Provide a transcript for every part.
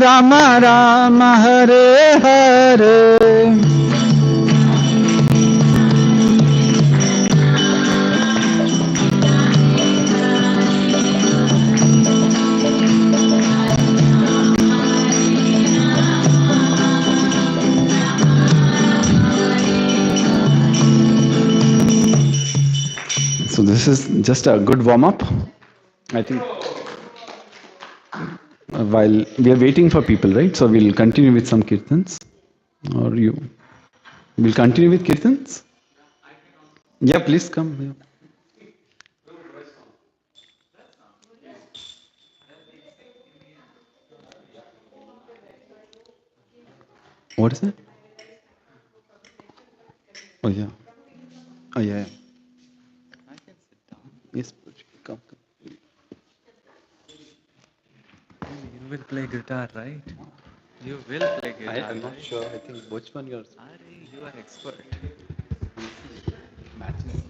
Rama Rama Hare Hare. So this is just a good warm-up. I think while we are waiting for people, right? So we'll continue with some kirtans. Or you will continue with kirtans? Yeah, please come. Yeah. What is it? Oh yeah. Oh yeah. Yes, come. You will play guitar, right? You will play guitar. I'm not sure. I think which one yours? You are expert. Matches.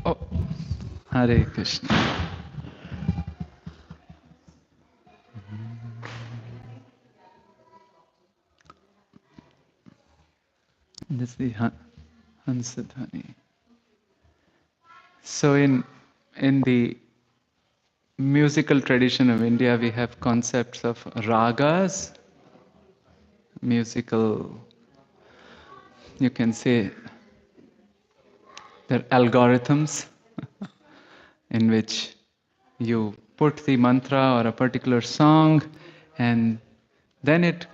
Oh, Hare Krishna. This is the Hansadhani. So in the musical tradition of India, we have concepts of ragas, musical, you can say, they're algorithms in which you put the mantra or a particular song, and then it,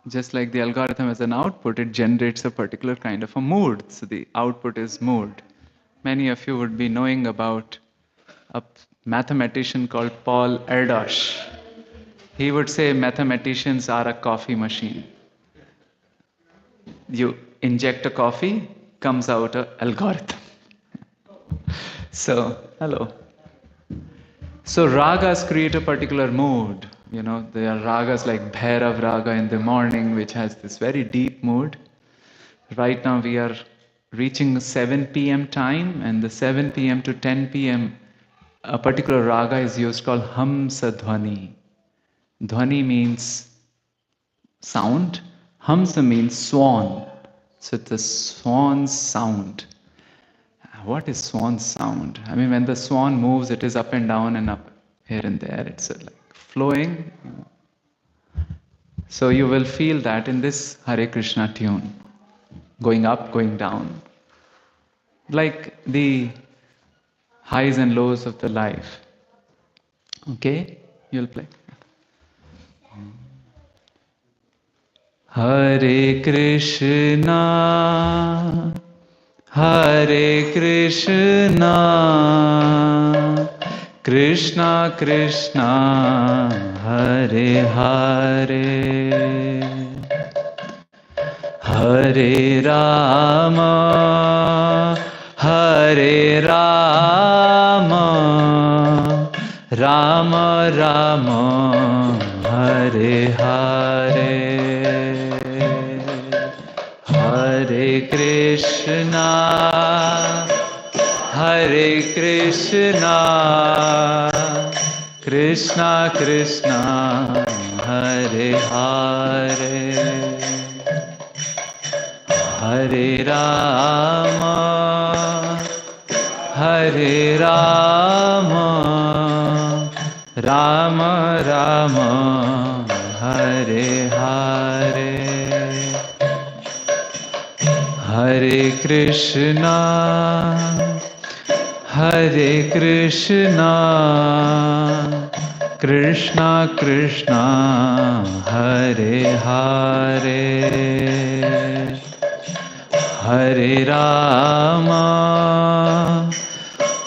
just like the algorithm as an output, it generates a particular kind of a mood. So the output is mood. Many of you would be knowing about a mathematician called Paul Erdos. He would say mathematicians are a coffee machine. You inject a coffee, comes out an algorithm. So, hello. So ragas create a particular mood. You know, there are ragas like Bhairav Raga in the morning, which has this very deep mood. Right now we are reaching 7 p.m. time, and the 7 p.m. to 10 p.m. a particular raga is used called Hamsa Dhwani. Dhwani means sound. Hamsa means swan. So it's a swan's sound. What is swan's sound? I mean, when the swan moves, it is up and down and up here and there. It's like flowing. So you will feel that in this Hare Krishna tune, going up, going down, like the highs and lows of the life. Okay, you'll play. Hare Krishna, Hare Krishna, Krishna Krishna, Hare Hare, Hare Rama, Hare Rama, Rama Rama, Hare Hare, Hare Krishna, Hare Krishna, Krishna Krishna, Hare Hare, Hare Rama, Hare Rama, Rama Rama, Hare Hare, Hare Krishna, Hare Krishna, Krishna Krishna, Hare Hare, Hare Rama,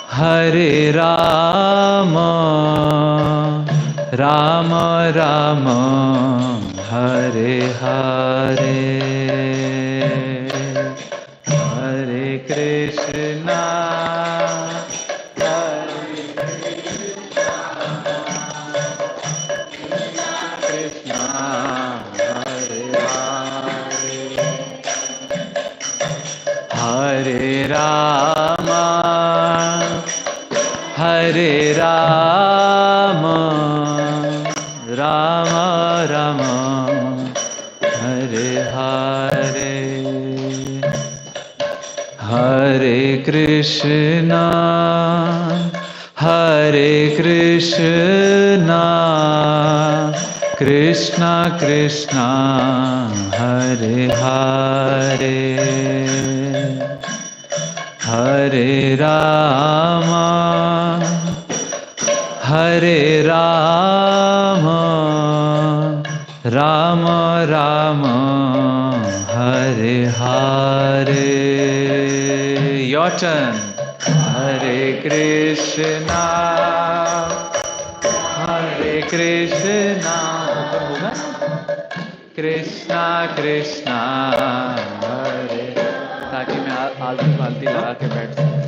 Hare Rama, Rama Rama, Hare Hare. Rama, Hare Rama, Rama Rama, Hare Hare, Hare Krishna, Hare Krishna, Krishna Krishna, Hare Hare, Hare Rama, Hare Rama, Rama Rama, Hare Hare. Your turn. Hare Krishna, Hare Krishna, Krishna Krishna, Hare, ताकि मैं आलती फालती लगा के बैठ सकूं.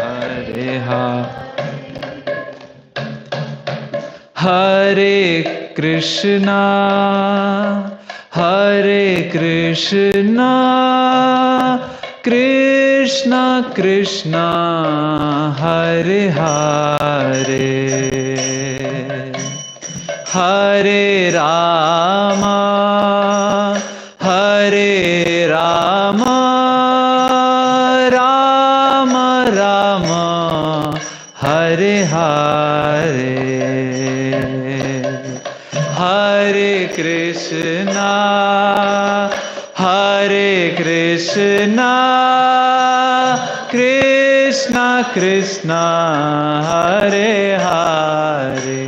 Hare Ha. Hare Krishna, Hare Krishna, Krishna Krishna, Hare Hare, Hare Rama, Hare Rama, Rama Rama, Hare Hare, Hare Krishna, Hare Krishna, Krishna Krishna, Hare Hare,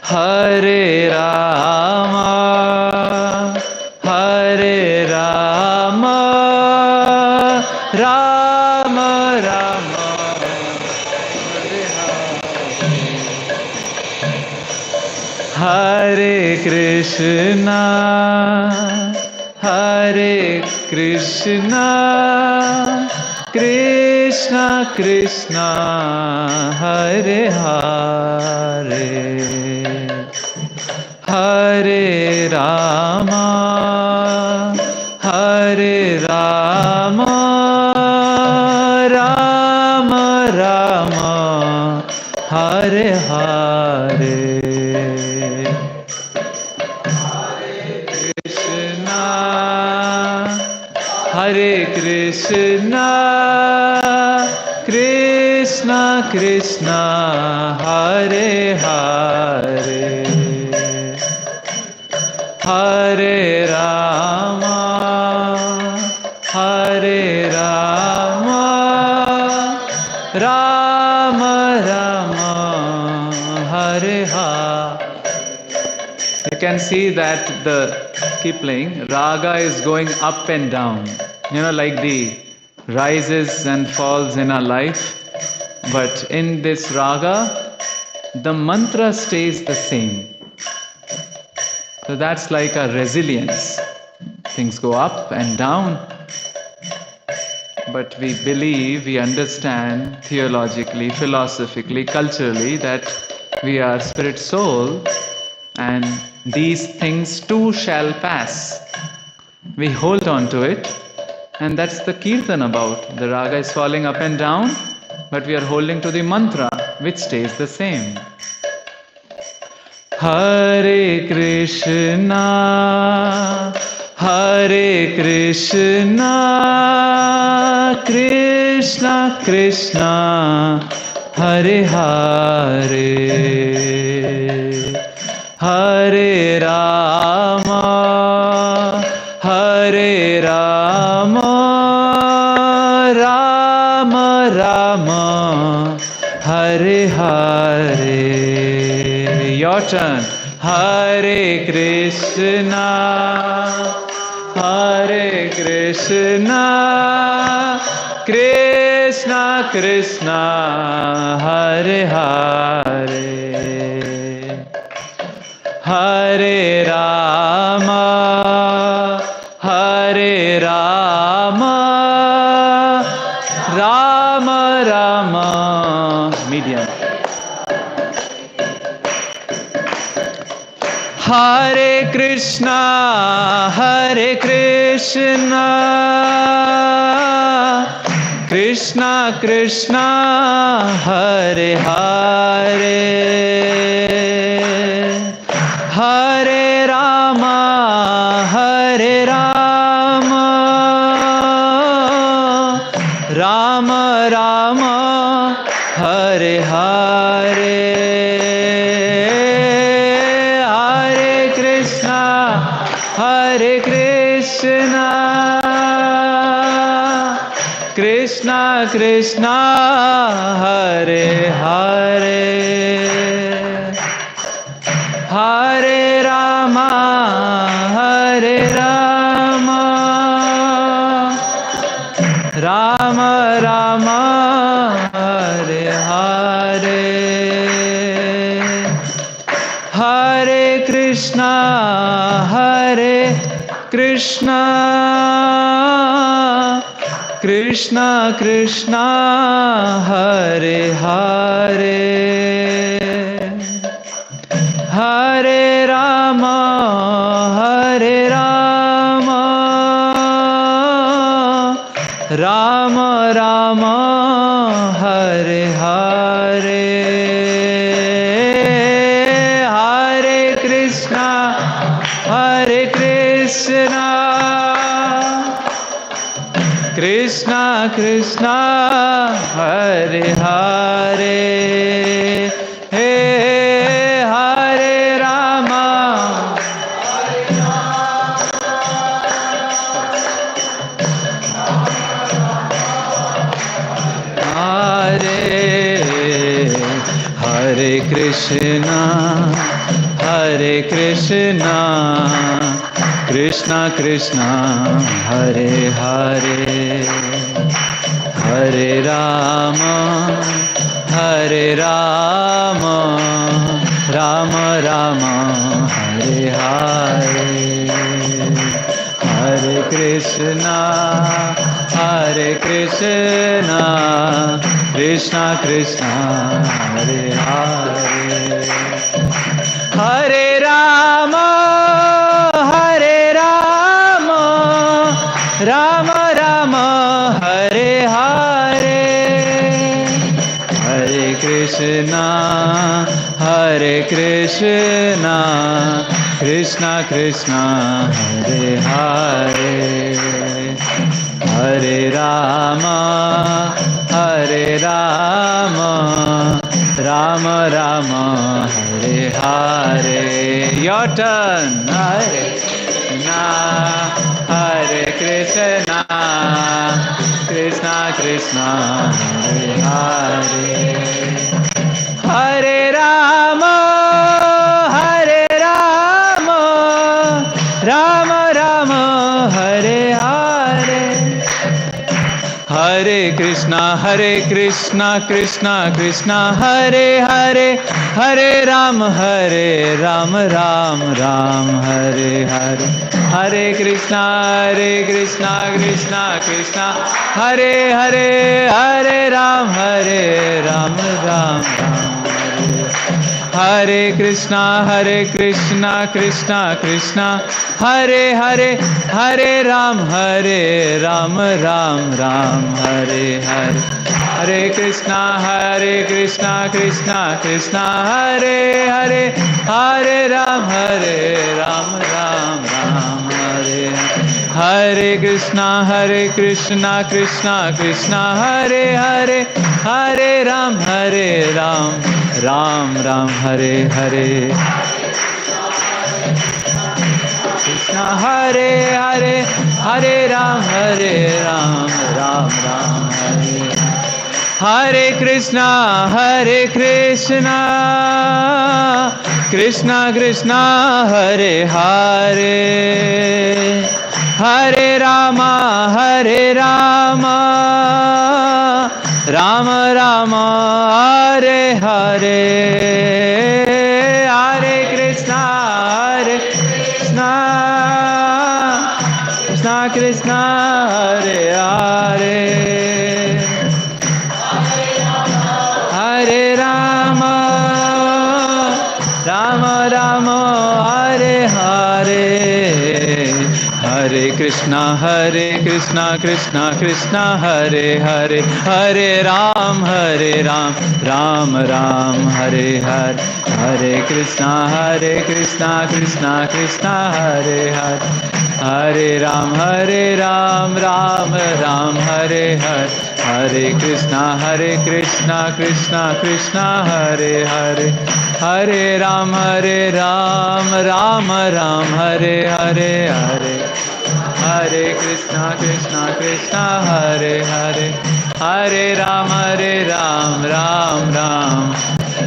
Hare Rama, Hare Rama, Rama Rama, Hare Hare, Hare Krishna, Hare Krishna, Krishna Krishna, Hare Hare, Hare Rama, Hare Rama, Rama Rama, Hare Hare, Hare Krishna, Krishna Krishna, Hare Hare, Hare Rama, Hare Rama, Rama Rama, Hare Hare. You can see that keep playing, raga is going up and down, like the rises and falls in our life. But in this raga, the mantra stays the same. So that's like a resilience. Things go up and down. But we believe, we understand theologically, philosophically, culturally that we are spirit soul and these things too shall pass. We hold on to it, and that's the kirtan about. The raga is falling up and down, but we are holding to the mantra, which stays the same. Hare Krishna, Hare Krishna, Krishna Krishna, Hare Hare, Hare Rama, Hare Rama, Rama Rama, Hare Hare. Your turn. Hare Krishna, Hare Krishna, Krishna Krishna, Hare Hare, Hare Rama, Hare Rama, Rama Rama, medium. Hare Krishna, Hare Krishna, Krishna Krishna, Hare Hare, Hare Rama, Hare Rama, Rama Rama, Hare Hare. Hare Krishna, Krishna Krishna, Hare Hare, Hare Rama, Hare Rama, Rama Rama, Hare Hare, Hare Krishna, Hare Krishna, Krishna Krishna, Hare Hare, Hare Rama, Hare Rama, Rama Rama, Hare Hare, Hare Krishna, Hare Krishna, Krishna Krishna, Hare Hare, Hare Rama, Hare Krishna, Hare Krishna, Krishna Krishna, Hare Hare, Hare Rama, Hare Rama, Rama Rama, Hare Hare, Hare Krishna, Hare Krishna, Krishna Krishna, Hare Hare, Hare Rama, Hare Rama, Rama Rama, Hare Hare, Hare Krishna, Hare Krishna, Krishna Krishna, Hare Hare, Hare Rama, Hare Rama, Rama Rama, Hare Hare. Your turn. Hare Krishna, Hare Krishna, Krishna Krishna, Hare Hare, Hare Rama, Hare Rama, Rama Rama, Hare Hare, Hare Krishna, Krishna Krishna, Hare Hare, Hare Ram, Ram Ram, Hare Hare, Hare Krishna, Krishna Krishna, Hare Hare, Hare Ram, Ram Ram, Hare Krishna, Krishna Krishna, Hare Hare, Hare Ram, Ram Ram, Hare Hare, Hare Krishna, Krishna Krishna, Hare Hare, Hare Ram, Ram Ram, Hare Hare Krishna, Krishna Krishna, Hare Hare, Hare Ram, Ram Ram, Hare Hare, Krishna Hare Hare, Hare Ram, Ram Ram, Hare Hare Krishna, Krishna Krishna, Hare Hare, Hare Rama, Rama Rama, Hare Hare, Hare Krishna, Krishna Krishna, Hare Hare, Hare Krishna Krishna Krishna Hare Hare, Hare Ram Ram Ram Hare Hare, Hare Krishna Krishna Krishna Hare Hare, Hare Ram Ram Ram Hare Hare, Hare Krishna Krishna Krishna Hare Hare, Hare Ram Ram Ram Hare Hare, Hare Krishna Krishna Hare Hare, Hare Ram Ram Ram,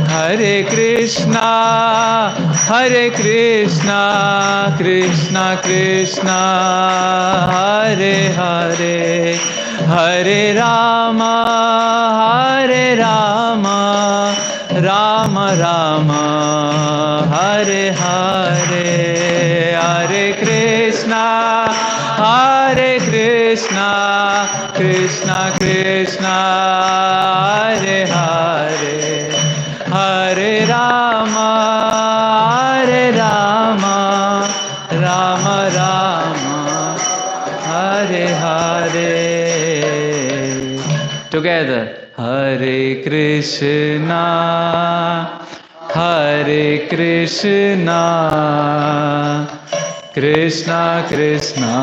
Hare Krishna Krishna Krishna Hare Hare, Hare Rama Rama Rama Hare Hare, Hare Krishna Krishna Krishna Hare Hare, Hare Rama Rama Rama Hare Hare. Together, Hare Krishna Krishna Krishna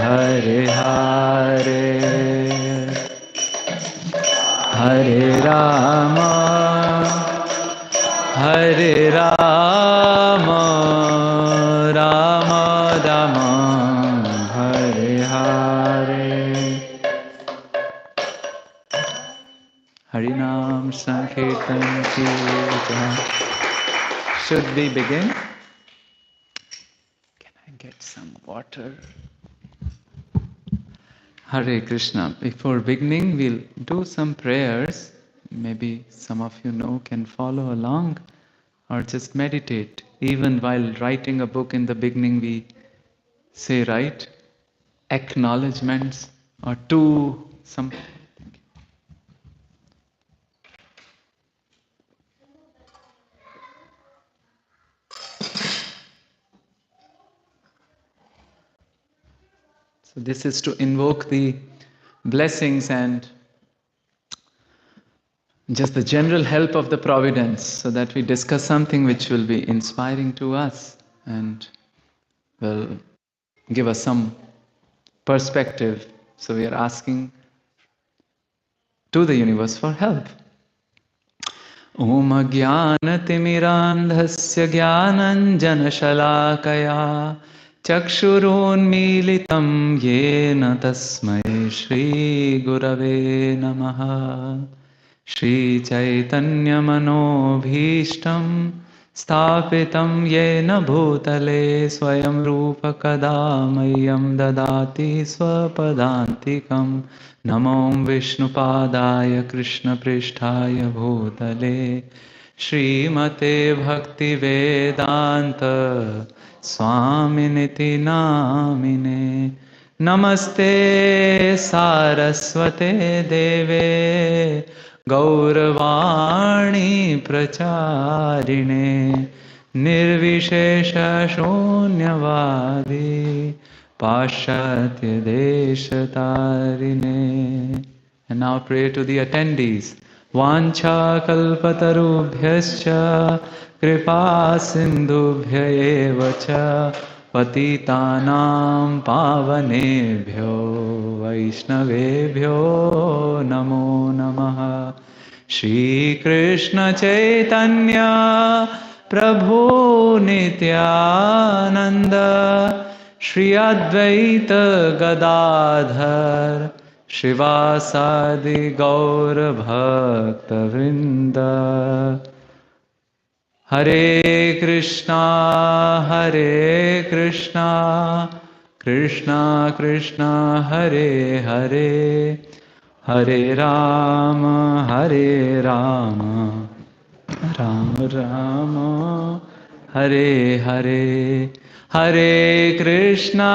Hare Hare, Hare Rama Rama Rama Hare Hare. Harinam Sankirtan ki jai. Should we begin? Can I get some water? Hare Krishna. Before beginning, we'll do some prayers. Maybe some of you know can follow along or just meditate. Even while writing a book in the beginning, we say, right, acknowledgements or two, some. So this is to invoke the blessings and just the general help of the providence, so that we discuss something which will be inspiring to us and will give us some perspective. So we are asking to the universe for help. Om Ajnanatimirandhasya Jnananjanashalakaya Chakshurunmilitam Yena Tasmai Shri Gurave Namaha. Shri Chaitanya Manobhishtam Sthapitam Yena Bhutale Swayam Rupa Kada Mayam Dadati Swapadantikam. Namo Vishnupadaya Krishna Pristhaya Bhutale Srimate Bhakti Vedanta Swaminiti Namine. Namaste Saraswate Deve Gauravani Pracharine Nirvishesha Shunyavadi Pashatya Deshatarine. And now pray to the attendees. Vancha kalpatarubhyascha kripa sindhubhya eva cha patitanam pavanebhyo vaishnavebhyo namo namaha. Shri Krishna Chaitanya Prabhu Nityananda Shri Advaita Gadadhar Shivasadi Gaur Bhakta Vrinda. Hare Krishna Krishna Krishna Hare Hare, Hare Rama Rama Rama Hare Hare, Hare Krishna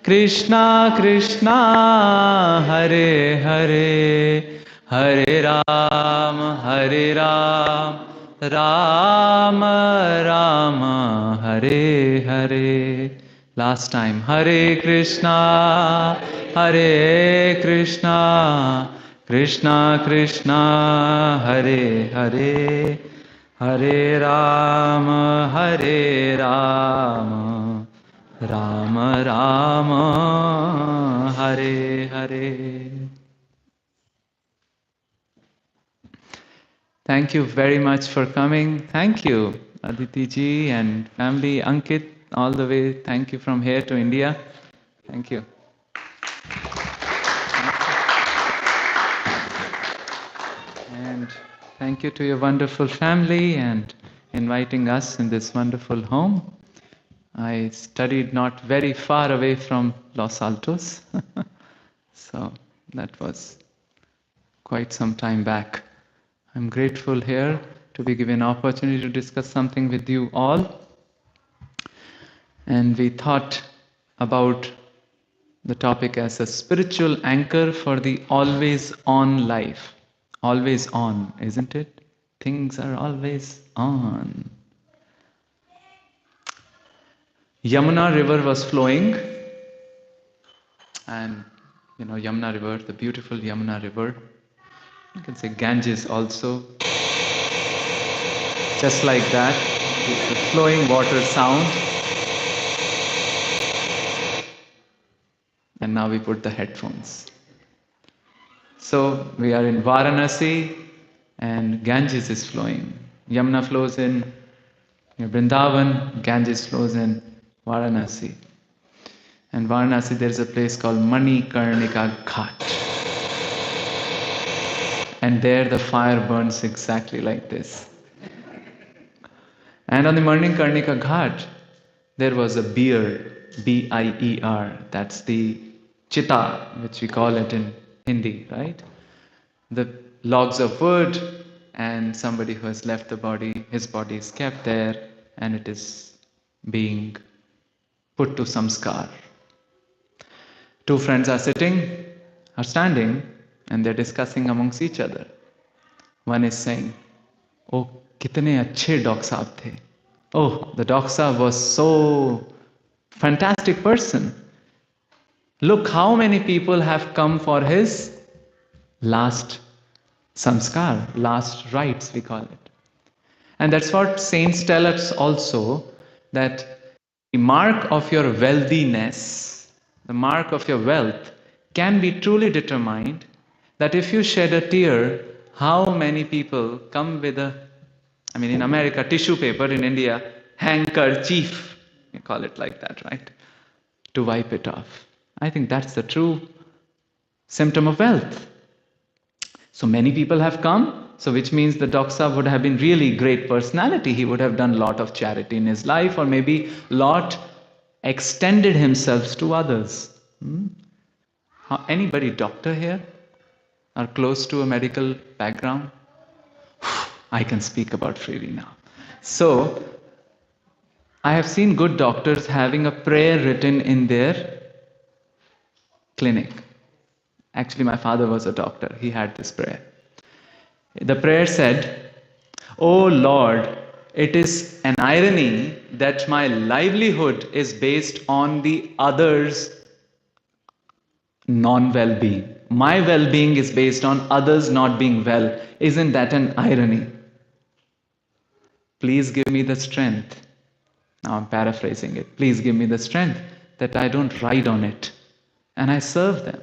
Krishna Krishna Hare Hare, Hare Ram Rama Rama Hare Hare. Last time, Hare Krishna, Hare Krishna, Krishna Krishna, Hare Hare, Hare Rama, Hare Rama, Rama Rama, Hare Hare. Thank you very much for coming. Thank you, Aditi ji and family, Ankit, all the way. Thank you from here to India. Thank you. And thank you to your wonderful family and inviting us in this wonderful home. I studied not very far away from Los Altos, so that was quite some time back. I'm grateful here to be given an opportunity to discuss something with you all. And we thought about the topic as a spiritual anchor for the always on life. Always on, isn't it? Things are always on. Yamuna river was flowing, and Yamuna river, the beautiful Yamuna river. You can say Ganges also. Just like that, it's a flowing water sound. And now we put the headphones. So we are in Varanasi and Ganges is flowing. Yamuna flows in Vrindavan, Ganges flows in Varanasi. And Varanasi there is a place called Manikarnika Ghat. And there the fire burns exactly like this. And on the Manikarnika Ghat, there was a beer, B-I-E-R. That's the chitta, which we call it in Hindi, right? The logs of wood, and somebody who has left the body, his body is kept there, and it is being put to samskar. Two friends are standing, and they're discussing amongst each other. One is saying, "Oh, kitne achhe doc saab the." Oh, the doc saab was so fantastic person. Look how many people have come for his last samskar, last rites we call it. And that's what saints tell us also, that the mark of your wealthiness, the mark of your wealth can be truly determined that if you shed a tear, how many people come with in America, tissue paper, in India, handkerchief, you call it like that, right? To wipe it off. I think that's the true symptom of wealth. So many people have come, so which means the Doxa would have been really great personality. He would have done a lot of charity in his life, or maybe lot extended himself to others. Anybody doctor here? Or close to a medical background? I can speak about freely now. So, I have seen good doctors having a prayer written in their clinic. Actually, my father was a doctor. He had this prayer. The prayer said, "Oh Lord, it is an irony that my livelihood is based on the others' non-well-being. My well-being is based on others not being well. Isn't that an irony? Please give me the strength." Now I'm paraphrasing it. Please give me the strength that I don't ride on it and I serve them.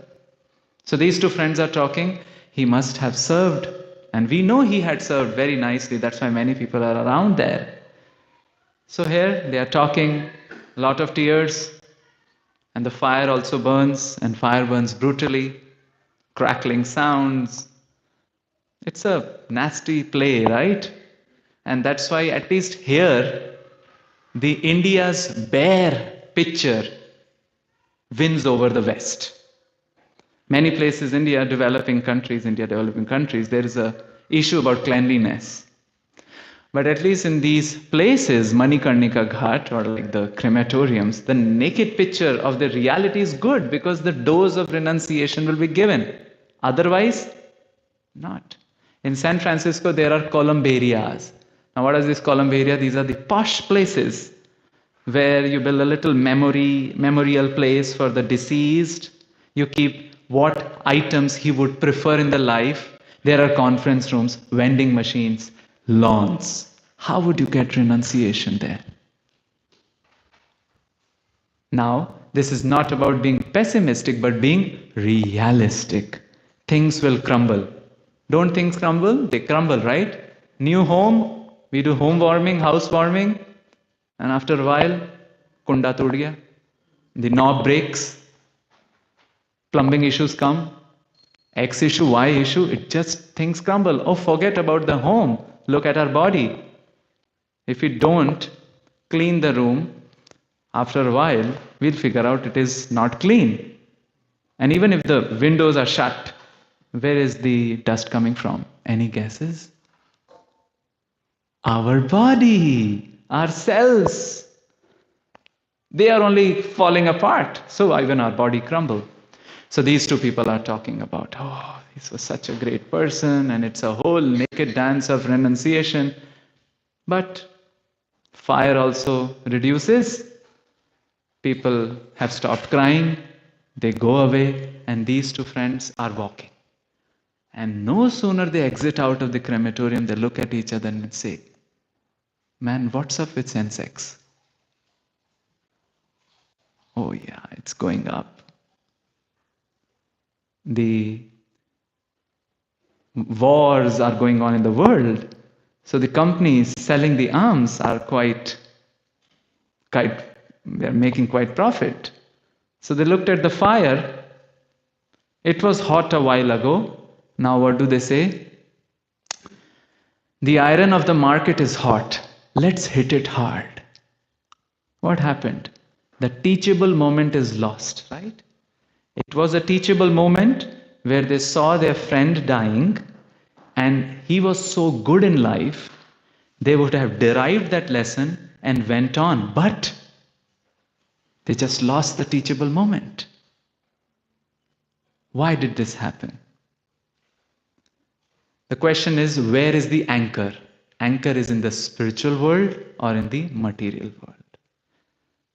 So these two friends are talking. He must have served, and we know he had served very nicely. That's why many people are around there. So here they are talking, a lot of tears, and the fire also burns, and fire burns brutally, crackling sounds. It's a nasty play, right? And that's why at least here, the India's bare picture wins over the West. Many places, India developing countries, there is a issue about cleanliness. But at least in these places, Manikarnika Ghat, or like the crematoriums, the naked picture of the reality is good, because the dose of renunciation will be given. Otherwise, not. In San Francisco, there are columbarias. Now, what is this columbaria? These are the posh places where you build a little memorial place for the deceased. You keep what items he would prefer in the life. There are conference rooms, vending machines, lawns. How would you get renunciation there? Now, this is not about being pessimistic, but being realistic. Things will crumble. Don't things crumble? They crumble, right? New home, we do home warming, house warming, and after a while, kunda tood gaya. The knob breaks, plumbing issues come, X issue, Y issue, it just things crumble. Oh, forget about the home. Look at our body. If we don't clean the room, after a while, we'll figure out it is not clean. And even if the windows are shut, where is the dust coming from? Any guesses? Our body, our cells. They are only falling apart. So even our body crumble. So these two people are talking about, oh, this was such a great person, and it's a whole naked dance of renunciation. But fire also reduces. People have stopped crying, they go away, and these two friends are walking. And no sooner they exit out of the crematorium, they look at each other and say, man, what's up with sensex? Oh yeah, it's going up. The wars are going on in the world. So the companies selling the arms are they're making quite profit. So they looked at the fire. It was hot a while ago. Now what do they say? The iron of the market is hot. Let's hit it hard. What happened? The teachable moment is lost, right? It was a teachable moment where they saw their friend dying and he was so good in life, they would have derived that lesson and went on. But they just lost the teachable moment. Why did this happen? The question is, where is the anchor? Anchor is in the spiritual world or in the material world.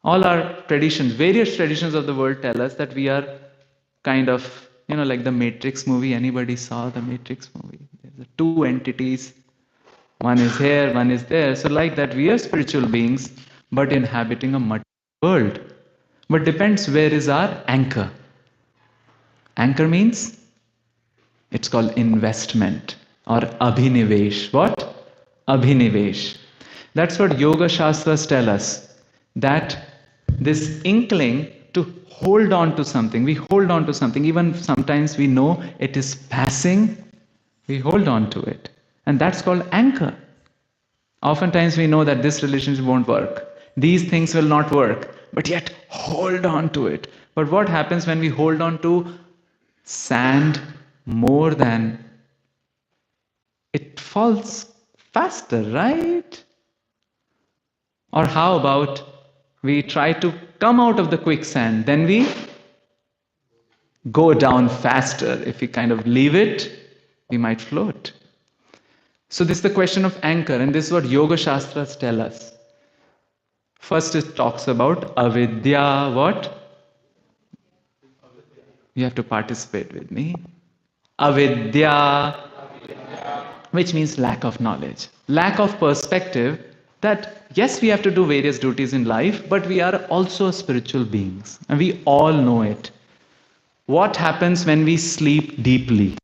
All our traditions, various traditions of the world tell us that we are kind of, like the Matrix movie. Anybody saw the Matrix movie? There's two entities. One is here, one is there. So like that, we are spiritual beings, but inhabiting a material world. But depends where is our anchor. Anchor means it's called investment or abhinivesh. What? Abhinivesh. That's what Yoga Shastras tell us. That this inkling to hold on to something. We hold on to something. Even sometimes we know it is passing. We hold on to it. And that's called anchor. Oftentimes we know that this relationship won't work. These things will not work. But yet hold on to it. But what happens when we hold on to sand more than it falls faster, right? Or how about we try to come out of the quicksand, then we go down faster. If we kind of leave it, we might float. So this is the question of anchor, and this is what Yoga Shastras tell us. First it talks about avidya, what? You have to participate with me. Avidya, which means lack of knowledge, lack of perspective that yes, we have to do various duties in life, but we are also spiritual beings, and we all know it. What happens when we sleep deeply?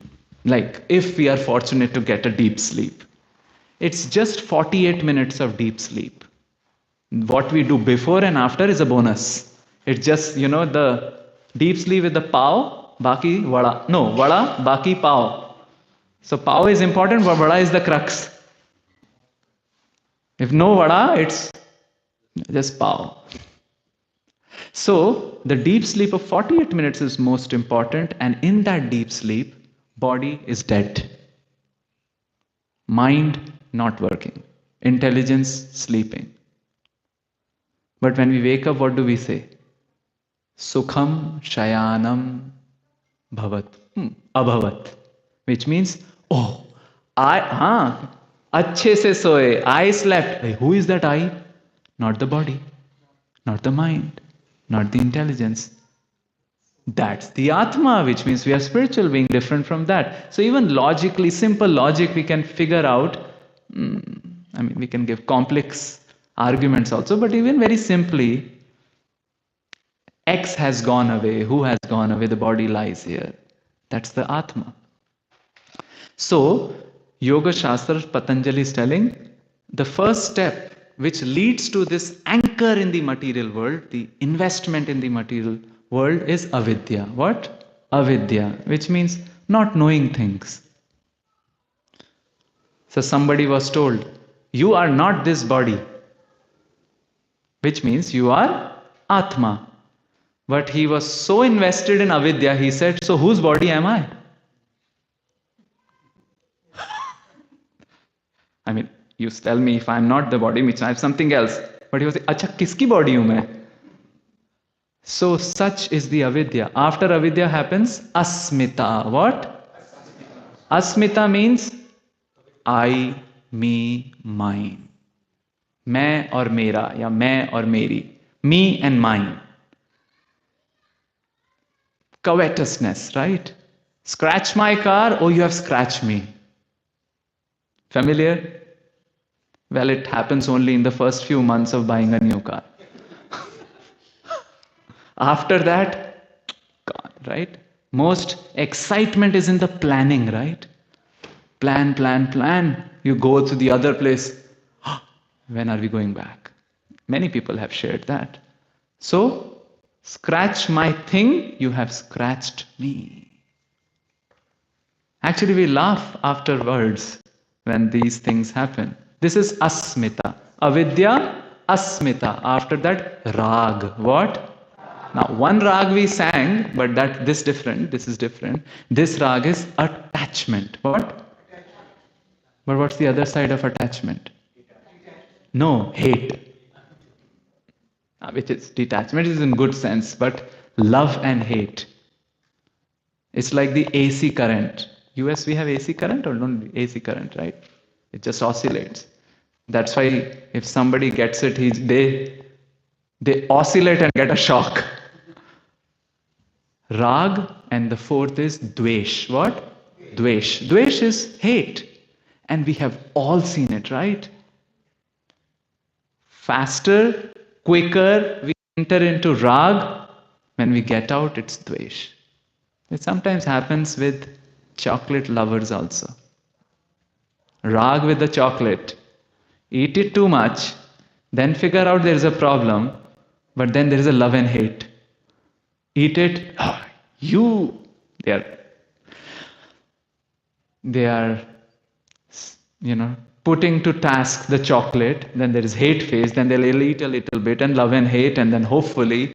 Like if we are fortunate to get a deep sleep, it's just 48 minutes of deep sleep. What we do before and after is a bonus. It's just, the deep sleep with the pav, baki vada. No, vada, baki pav. So pav is important, but vada is the crux. If no vada, it's just pav. So the deep sleep of 48 minutes is most important, and in that deep sleep, body is dead. Mind not working. Intelligence sleeping. But when we wake up, what do we say? Sukham shayanam bhavat. Abhavat. Which means, oh, I Achhe se soye. I slept. Hey, who is that I? Not the body, not the mind, not the intelligence. That's the Atma, which means we are spiritual being different from that. So even logically, simple logic, we can figure out. We can give complex arguments also, but even very simply, X has gone away. Who has gone away? The body lies here. That's the Atma. So, Yoga Shastra, Patanjali is telling the first step which leads to this anchor in the material world, the investment in the material world, is avidya. What? Avidya, which means not knowing things. So, somebody was told, you are not this body, which means you are Atma. But he was so invested in avidya, he said, so whose body am I? You tell me if I'm not the body, which I have something else. But he was like, acha, kiski body hu main? So such is the avidya. After avidya happens asmita. What? Asmita means I, me, mine. मैं और मेरा या मैं और मेरी. Me and mine. Covetousness, right? Scratch my car, oh, you have scratched me. Familiar? Well, it happens only in the first few months of buying a new car. After that, gone, right? Most excitement is in the planning, right? Plan, plan, plan. You go to the other place. When are we going back? Many people have shared that. So, scratch my thing, you have scratched me. Actually, we laugh afterwards when these things happen. This is asmita. Avidya, asmita. After that, rag. What? Now, one rag we sang, but this is different. This rag is attachment. What? But what's the other side of attachment? No, hate. Which is detachment is in good sense, but love and hate. It's like the AC current. US, we have AC current or don't AC current, right? It just oscillates. That's why if somebody gets it, they oscillate and get a shock. Rag, and the fourth is dvesh. What? Dvesh. Dvesh is hate. And we have all seen it, right? Faster, quicker, we enter into rag. When we get out, it's dvesh. It sometimes happens with chocolate lovers also. Rag with the chocolate. Eat it too much, then figure out there is a problem, but then there is a love and hate. Eat it, they are putting to task the chocolate, then there is hate phase, then they'll eat a little bit and love and hate, and then hopefully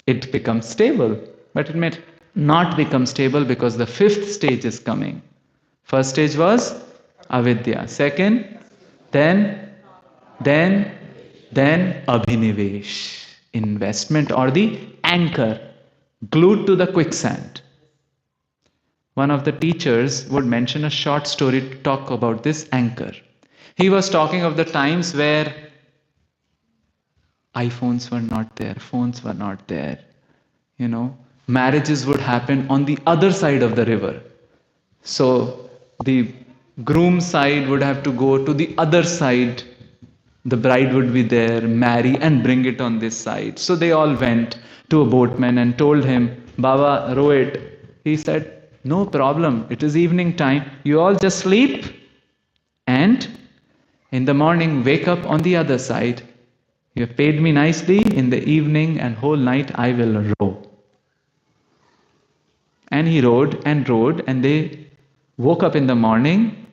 it becomes stable. But it may not become stable because the fifth stage is coming. First stage was avidya. Second, then abhinivesh, investment or the anchor, glued to the quicksand. One of the teachers would mention a short story to talk about this anchor. He was talking of the times where iPhones were not there, phones were not there. Marriages would happen on the other side of the river. So the groom side would have to go to the other side. The bride would be there, marry and bring it on this side. So they all went to a boatman and told him, Baba, row it. He said, no problem. It is evening time. You all just sleep and in the morning wake up on the other side. You have paid me nicely. In the evening and whole night I will row. And he rowed, and they woke up in the morning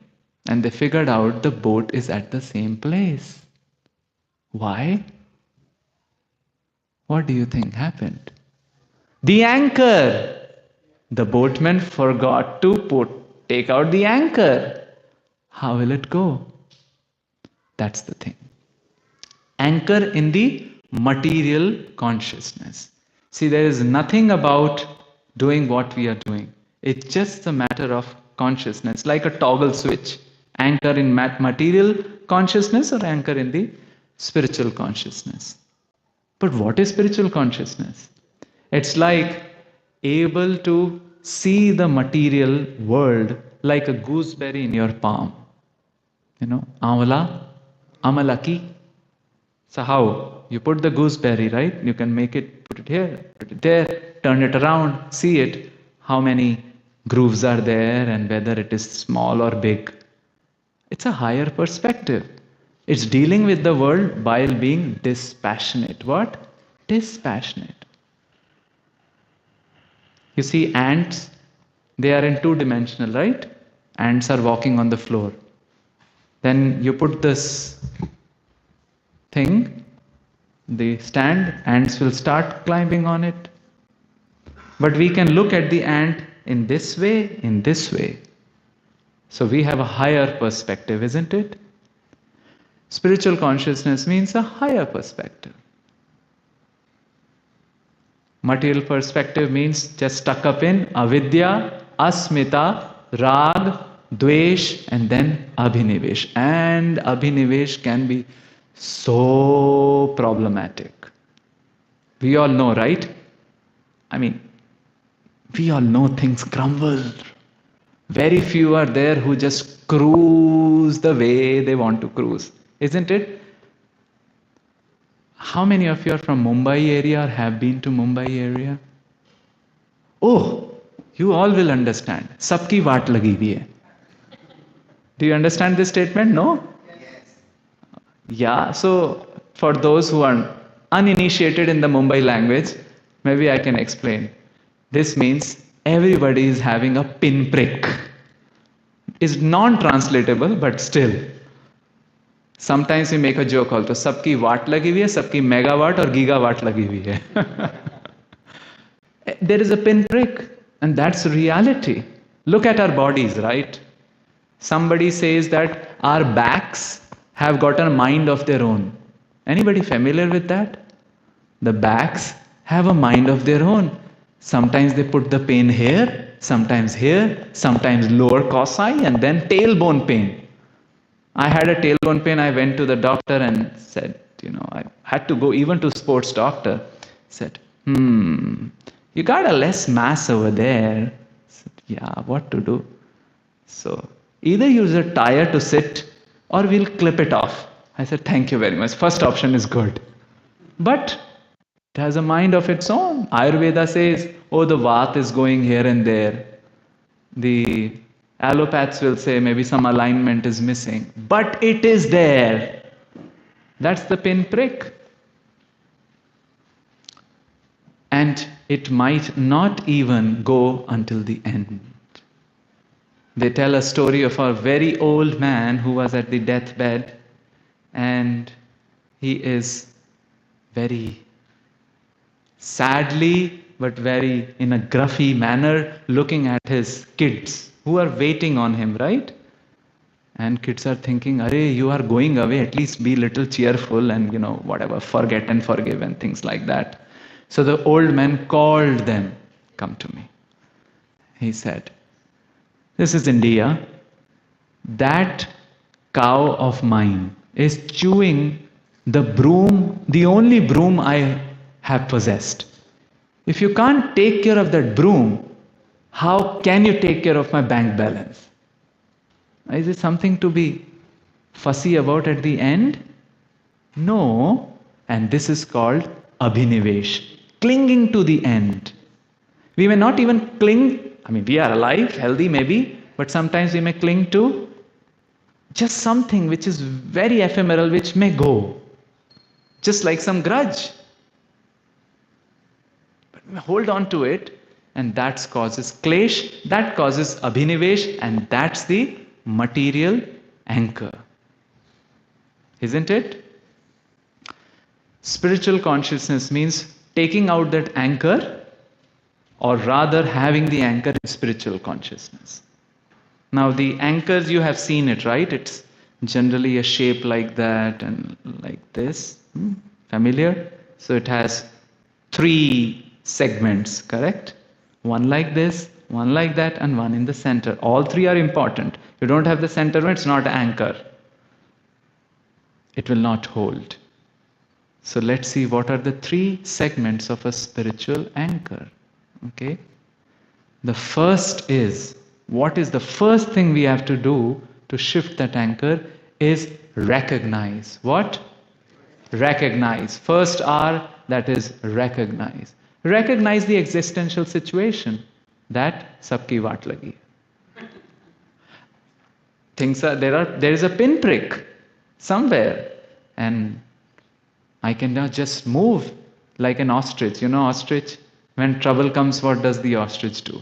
and they figured out the boat is at the same place. Why? What do you think happened? The anchor. The boatman forgot to take out the anchor. How will it go? That's the thing. Anchor in the material consciousness. See, there is nothing about doing what we are doing. It's just a matter of consciousness, like a toggle switch. Anchor in material consciousness or anchor in the spiritual consciousness. But what is spiritual consciousness? It's like able to see the material world like a gooseberry in your palm. Amala, amalaki. So how? You put the gooseberry, right? You can make it, put it here, put it there, turn it around, see it, how many grooves are there and whether it is small or big. It's a higher perspective. It's dealing with the world while being dispassionate. What? Dispassionate. You see, ants, they are in two-dimensional, right? Ants are walking on the floor. Then you put this thing, the stand, ants will start climbing on it. But we can look at the ant in this way, in this way. So we have a higher perspective, isn't it? Spiritual consciousness means a higher perspective. Material perspective means just stuck up in avidya, asmita, rag, dvesh, and then abhinivesh. And abhinivesh can be so problematic. We all know, right? I mean, we all know things crumble. Very few are there who just cruise the way they want to cruise, isn't it? How many of you are from Mumbai area or have been to Mumbai area? Oh, you all will understand. Sabki vaat lagi hui hai. Do you understand this statement? No? Yeah, so for those who are uninitiated in the Mumbai language, maybe I can explain. This means everybody is having a pinprick. Is non-translatable, but still. Sometimes we make a joke also. Sabki watt lagi hui hai, sabki megawatt or gigawatt lagi hui hai. There is a pinprick, and that's reality. Look at our bodies, right? Somebody says that our backs have got a mind of their own. Anybody familiar with that? The backs have a mind of their own. Sometimes they put the pain here, sometimes lower causi, and then tailbone pain. I had a tailbone pain. I went to the doctor and said, I had to go even to sports doctor. Said, you got a less mass over there. I said, yeah, what to do? So either use a tire to sit or we'll clip it off. I said, thank you very much. First option is good. But it has a mind of its own. Ayurveda says, oh, the vat is going here and there. The allopaths will say maybe some alignment is missing. But it is there. That's the pinprick. And it might not even go until the end. They tell a story of a very old man who was at the deathbed, and he is very sadly, but very in a gruffy manner, looking at his kids who are waiting on him, right? And kids are thinking, Arey, you are going away, at least be a little cheerful and, whatever, forget and forgive and things like that. So the old man called them, come to me. He said, this is India. That cow of mine is chewing the broom, the only broom I have possessed. If you can't take care of that broom, how can you take care of my bank balance? Is it something to be fussy about at the end? No. And this is called abhinivesh, clinging to the end. We may not even cling, we are alive, healthy maybe, but sometimes we may cling to just something which is very ephemeral, which may go. Just like some grudge. But we hold on to it, and that causes klesh, that causes abhinivesh, and that's the material anchor. Isn't it? Spiritual consciousness means taking out that anchor, or rather having the anchor in spiritual consciousness. Now the anchors, you have seen it, right? It's generally a shape like that and like this. Familiar? So it has 3 segments, correct? One like this, one like that, and one in the center. All three are important. You don't have the center one, it's not anchor. It will not hold. So let's see what are the three segments of a spiritual anchor. Okay? The first is, what is the first thing we have to do to shift that anchor is recognize. What? Recognize. First R, that is recognize. Recognize the existential situation that sabki vaat lagi. There is a pinprick somewhere, and I can now just move like an ostrich. You know, ostrich, when trouble comes, what does the ostrich do?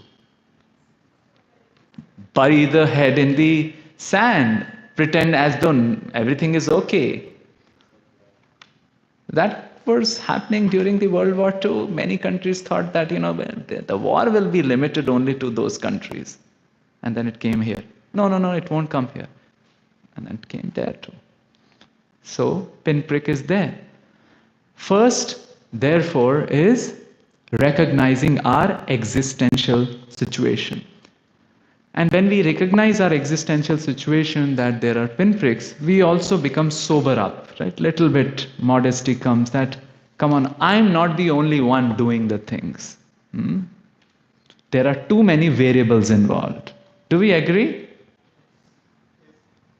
Bury the head in the sand, pretend as though everything is okay. That was happening during the World War II. Many countries thought that, the war will be limited only to those countries. And then it came here. No, it won't come here. And then it came there too. So, pinprick is there. First, therefore, is recognizing our existential situation. And when we recognize our existential situation, that there are pinpricks, we also become sober up, right? Little bit modesty comes that, come on, I'm not the only one doing the things. There are too many variables involved. Do we agree?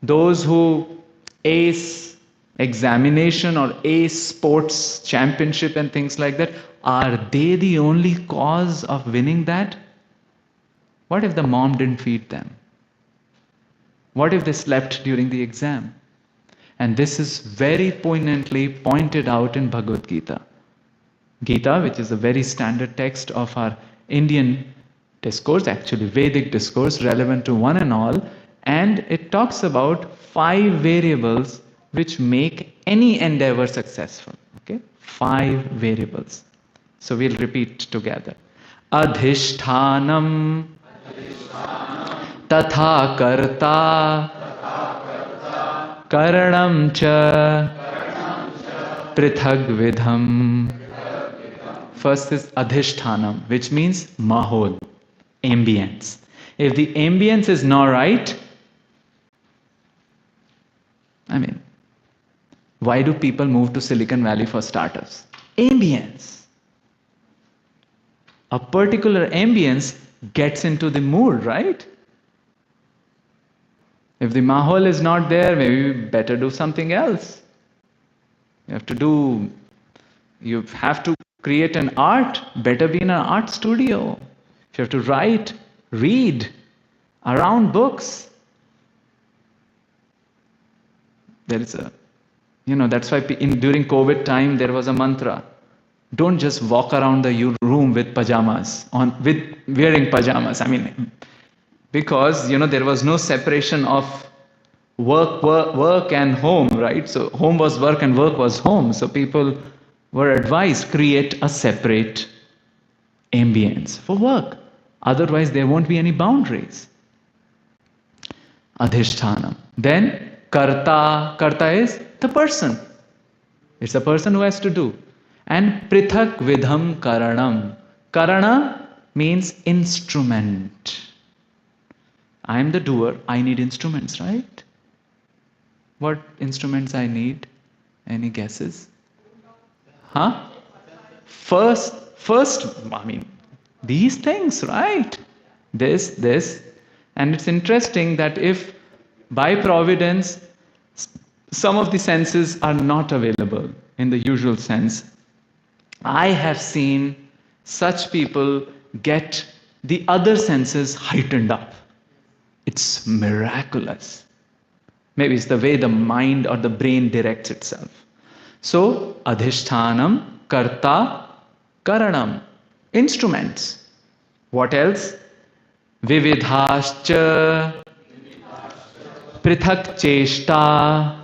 Those who ace examination or ace sports championship and things like that, are they the only cause of winning that? What if the mom didn't feed them? What if they slept during the exam? And this is very poignantly pointed out in Bhagavad Gita. Gita, which is a very standard text of our Indian discourse, actually Vedic discourse, relevant to one and all, and it talks about 5 variables which make any endeavor successful. Okay? 5 variables. So we'll repeat together. Adhishthanam तथा कर्ता करणं च पृथग विधम. First is adhishthanam, which means mahol, ambience. If the ambience is not right, why do people move to Silicon Valley for startups? Ambience. A particular ambience gets into the mood, right? If the mahol is not there, maybe we better do something else. You have to create an art, better be in an art studio. If you have to write, read, around books. There is that's why during COVID time there was a mantra. Don't just walk around the room with pajamas, with wearing pajamas. Because there was no separation of work and home, right? So home was work and work was home. So people were advised, create a separate ambience for work. Otherwise there won't be any boundaries. Adhishthanam. Then karta is the person. It's a person who has to do. And prithak vidham karanam. Karana means instrument. I am the doer, I need instruments, right? What instruments I need? Any guesses? First, these things, right? This. And it's interesting that if by providence some of the senses are not available in the usual sense, I have seen such people get the other senses heightened up. It's miraculous. Maybe it's the way the mind or the brain directs itself. So, adhishthanam, karta, karanam. Instruments. What else? Vividhascha, prithak cheshta.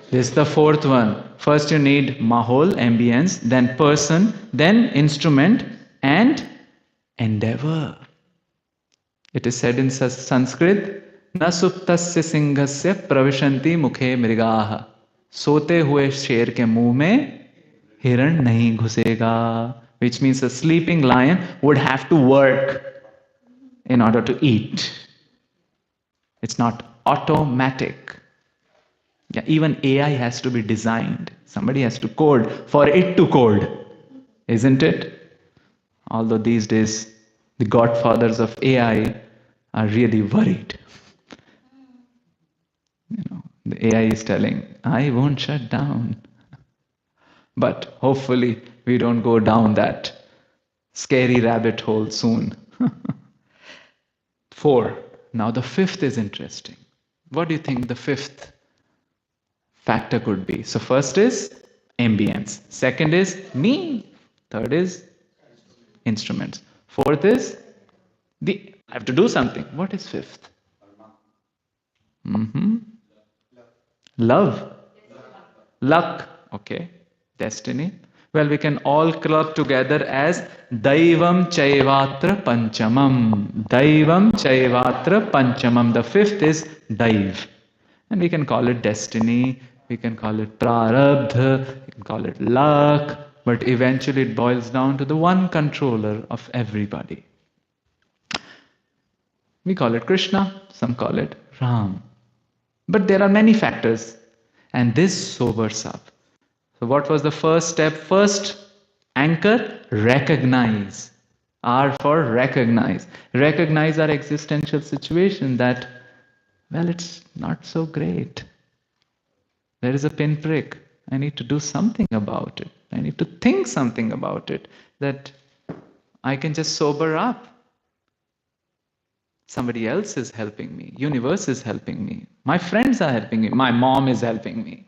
This is the 4th one. First you need mahol, ambience, then person, then instrument, and endeavor. It is said in Sanskrit, न सुप्तस्य सिंहस्य प्रविशन्ति मुखे मृगाः. सोते हुए शेर के मुंह में हिरण नहीं घुसेगा. Which means a sleeping lion would have to work in order to eat. It's not automatic. Yeah, even AI has to be designed. Somebody has to code for it to code, isn't it? Although these days the godfathers of AI are really worried. The AI is telling, I won't shut down. But hopefully we don't go down that scary rabbit hole soon. 4. Now the fifth is interesting. What do you think the fifth factor could be? So first is ambience. Second is me. Third is instruments. Fourth is I have to do something. What is fifth? Love. Luck. Okay. Destiny. Well, we can all club together as Daivam Chaivatra Panchamam. Daivam Chaivatra Panchamam. The fifth is Daiv. And we can call it destiny, we can call it prarabdha, we can call it luck, but eventually it boils down to the one controller of everybody. We call it Krishna, some call it Ram. But there are many factors, and this sobers up. So what was the first step? First anchor, recognize. R for recognize. Recognize our existential situation that, well, it's not so great. There is a pinprick. I need to do something about it. I need to think something about it, that I can just sober up. Somebody else is helping me. Universe is helping me. My friends are helping me. My mom is helping me.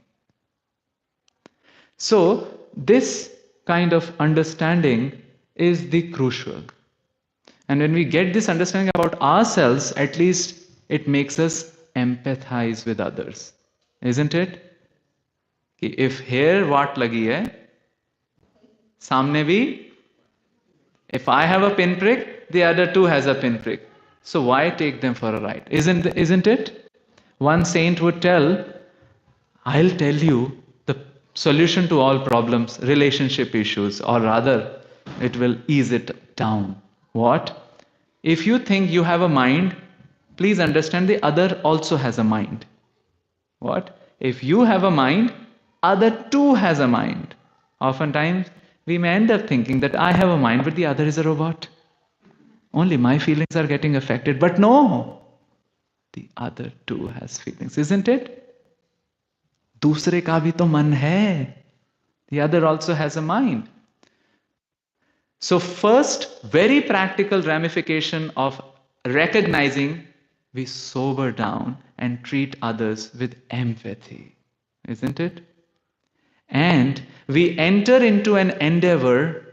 So this kind of understanding is the crucial. And when we get this understanding about ourselves, at least it makes us empathize with others. Isn't it? If here what lagi hai, samne bhi, if I have a pinprick, the other two has a pinprick. So why take them for a ride? Isn't it? One saint would tell, I'll tell you the solution to all problems, relationship issues, or rather, it will ease it down. What? If you think you have a mind, please understand the other also has a mind. What? If you have a mind, other too has a mind. Oftentimes, we may end up thinking that I have a mind, but the other is a robot. Only my feelings are getting affected. But no, the other too has feelings, isn't it? Dusre ka bhi to man hai. The other also has a mind. So first, very practical ramification of recognizing, we sober down and treat others with empathy, isn't it? And we enter into an endeavor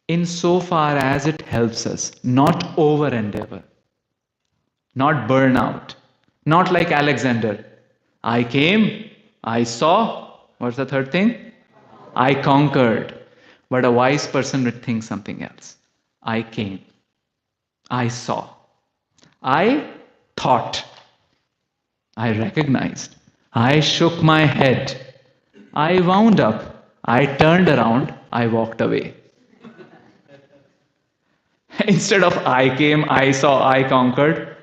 insofar as it helps us, not over endeavor, not burnout, not like Alexander. I came, I saw, what's the third thing? I conquered. But a wise person would think something else. I came, I saw, I thought, I recognized, I shook my head, I wound up, I turned around, I walked away. Instead of I came, I saw, I conquered,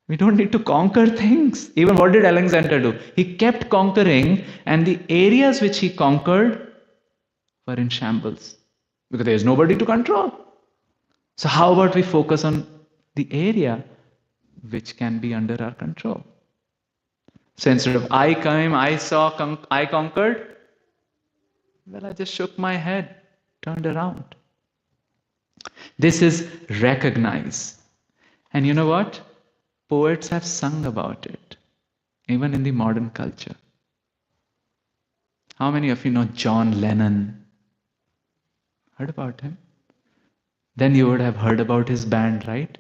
we don't need to conquer things. Even what did Alexander do? He kept conquering, and the areas which he conquered were in shambles because there is nobody to control. So how about we focus on the area which can be under our control? So instead of I came, I saw, I conquered, well, I just shook my head, turned around. This is recognize. And you know what? Poets have sung about it, even in the modern culture. How many of you know John Lennon? Heard about him? Then you would have heard about his band, right?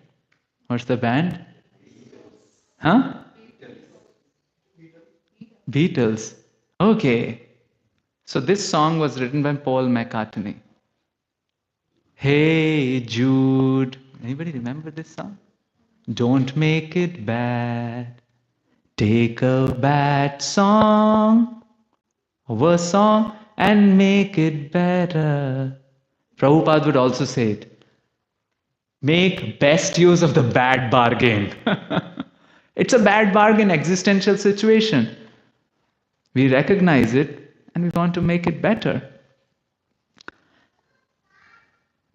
What's the band? Huh? Beatles. Okay. So this song was written by Paul McCartney. Hey Jude. Anybody remember this song? Don't make it bad. Take a bad song, a song, and make it better. Prabhupada would also say it. Make best use of the bad bargain. It's a bad bargain, existential situation. We recognize it and we want to make it better.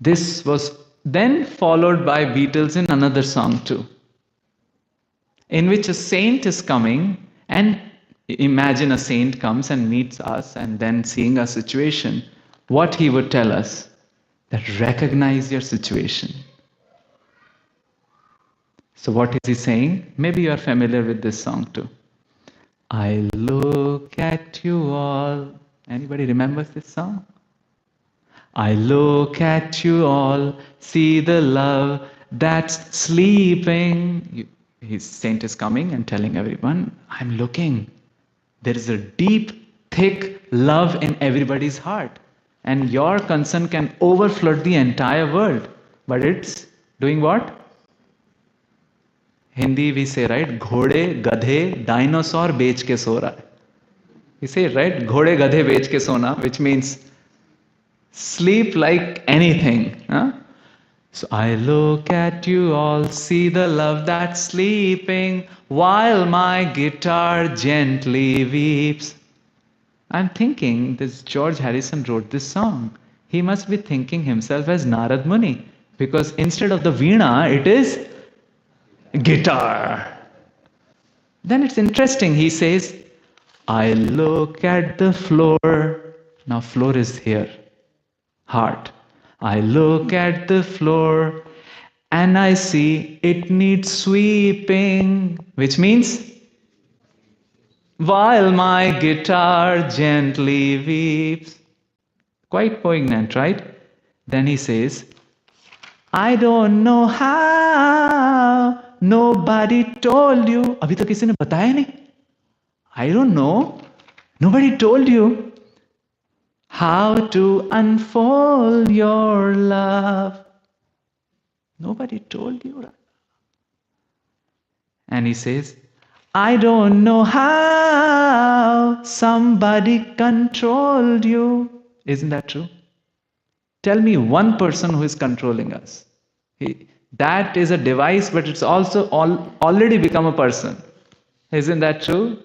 This was then followed by Beatles in another song too, in which a saint is coming, and imagine a saint comes and meets us and then seeing a situation, what he would tell us, that recognize your situation. So what is he saying? Maybe you are familiar with this song too. I look at you all. Anybody remembers this song? I look at you all, see the love that's sleeping. His saint is coming and telling everyone, I'm looking. There is a deep, thick love in everybody's heart. And your concern can overflood the entire world. But it's doing what? Hindi we say, right? घोड़े गधे dinosaur बेच के सो रहा है. We say, right? घोड़े गधे बेच के सोना, which means sleep like anything. Huh? So I look at you all, see the love that's sleeping, while my guitar gently weeps. I'm thinking this George Harrison wrote this song. He must be thinking himself as Narad Muni, because instead of the veena, it is guitar. Then it's interesting, he says, I look at the floor. Now floor is here. Heart. I look at the floor and I see it needs sweeping, which means while my guitar gently weeps. Quite poignant, right? Then he says, I don't know how, nobody told you. अभी तो किसी ने बताया नहीं. I don't know, nobody told you how to unfold your love. Nobody told you. And he says, I don't know how somebody controlled you. Isn't that true? Tell me one person who is controlling us. That is a device, but it's also already become a person. Isn't that true?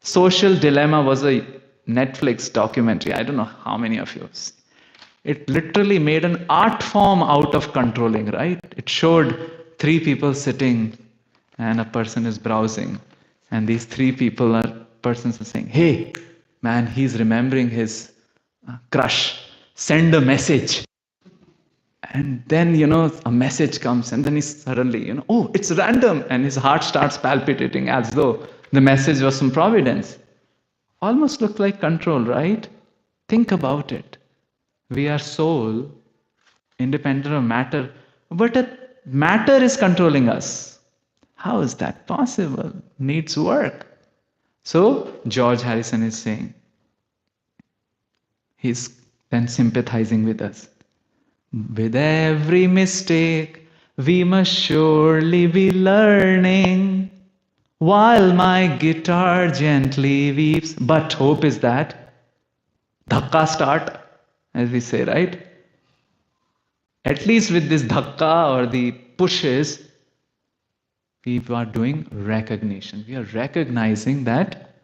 Social Dilemma was a Netflix documentary. I don't know how many of you have seen. It literally made an art form out of controlling, right? It showed three people sitting and a person is browsing. And these three persons are saying, hey, man, he's remembering his crush. Send a message. And then, a message comes and then he's suddenly, oh, it's random. And his heart starts palpitating as though the message was from Providence. Almost looked like control, right? Think about it. We are soul, independent of matter, but matter is controlling us. How is that possible? Needs work. So, George Harrison is saying, he's then sympathizing with us. With every mistake, we must surely be learning, while my guitar gently weeps. But hope is that dhakka start, as we say, right? At least with this dhakka or the pushes, we are doing recognition. We are recognizing that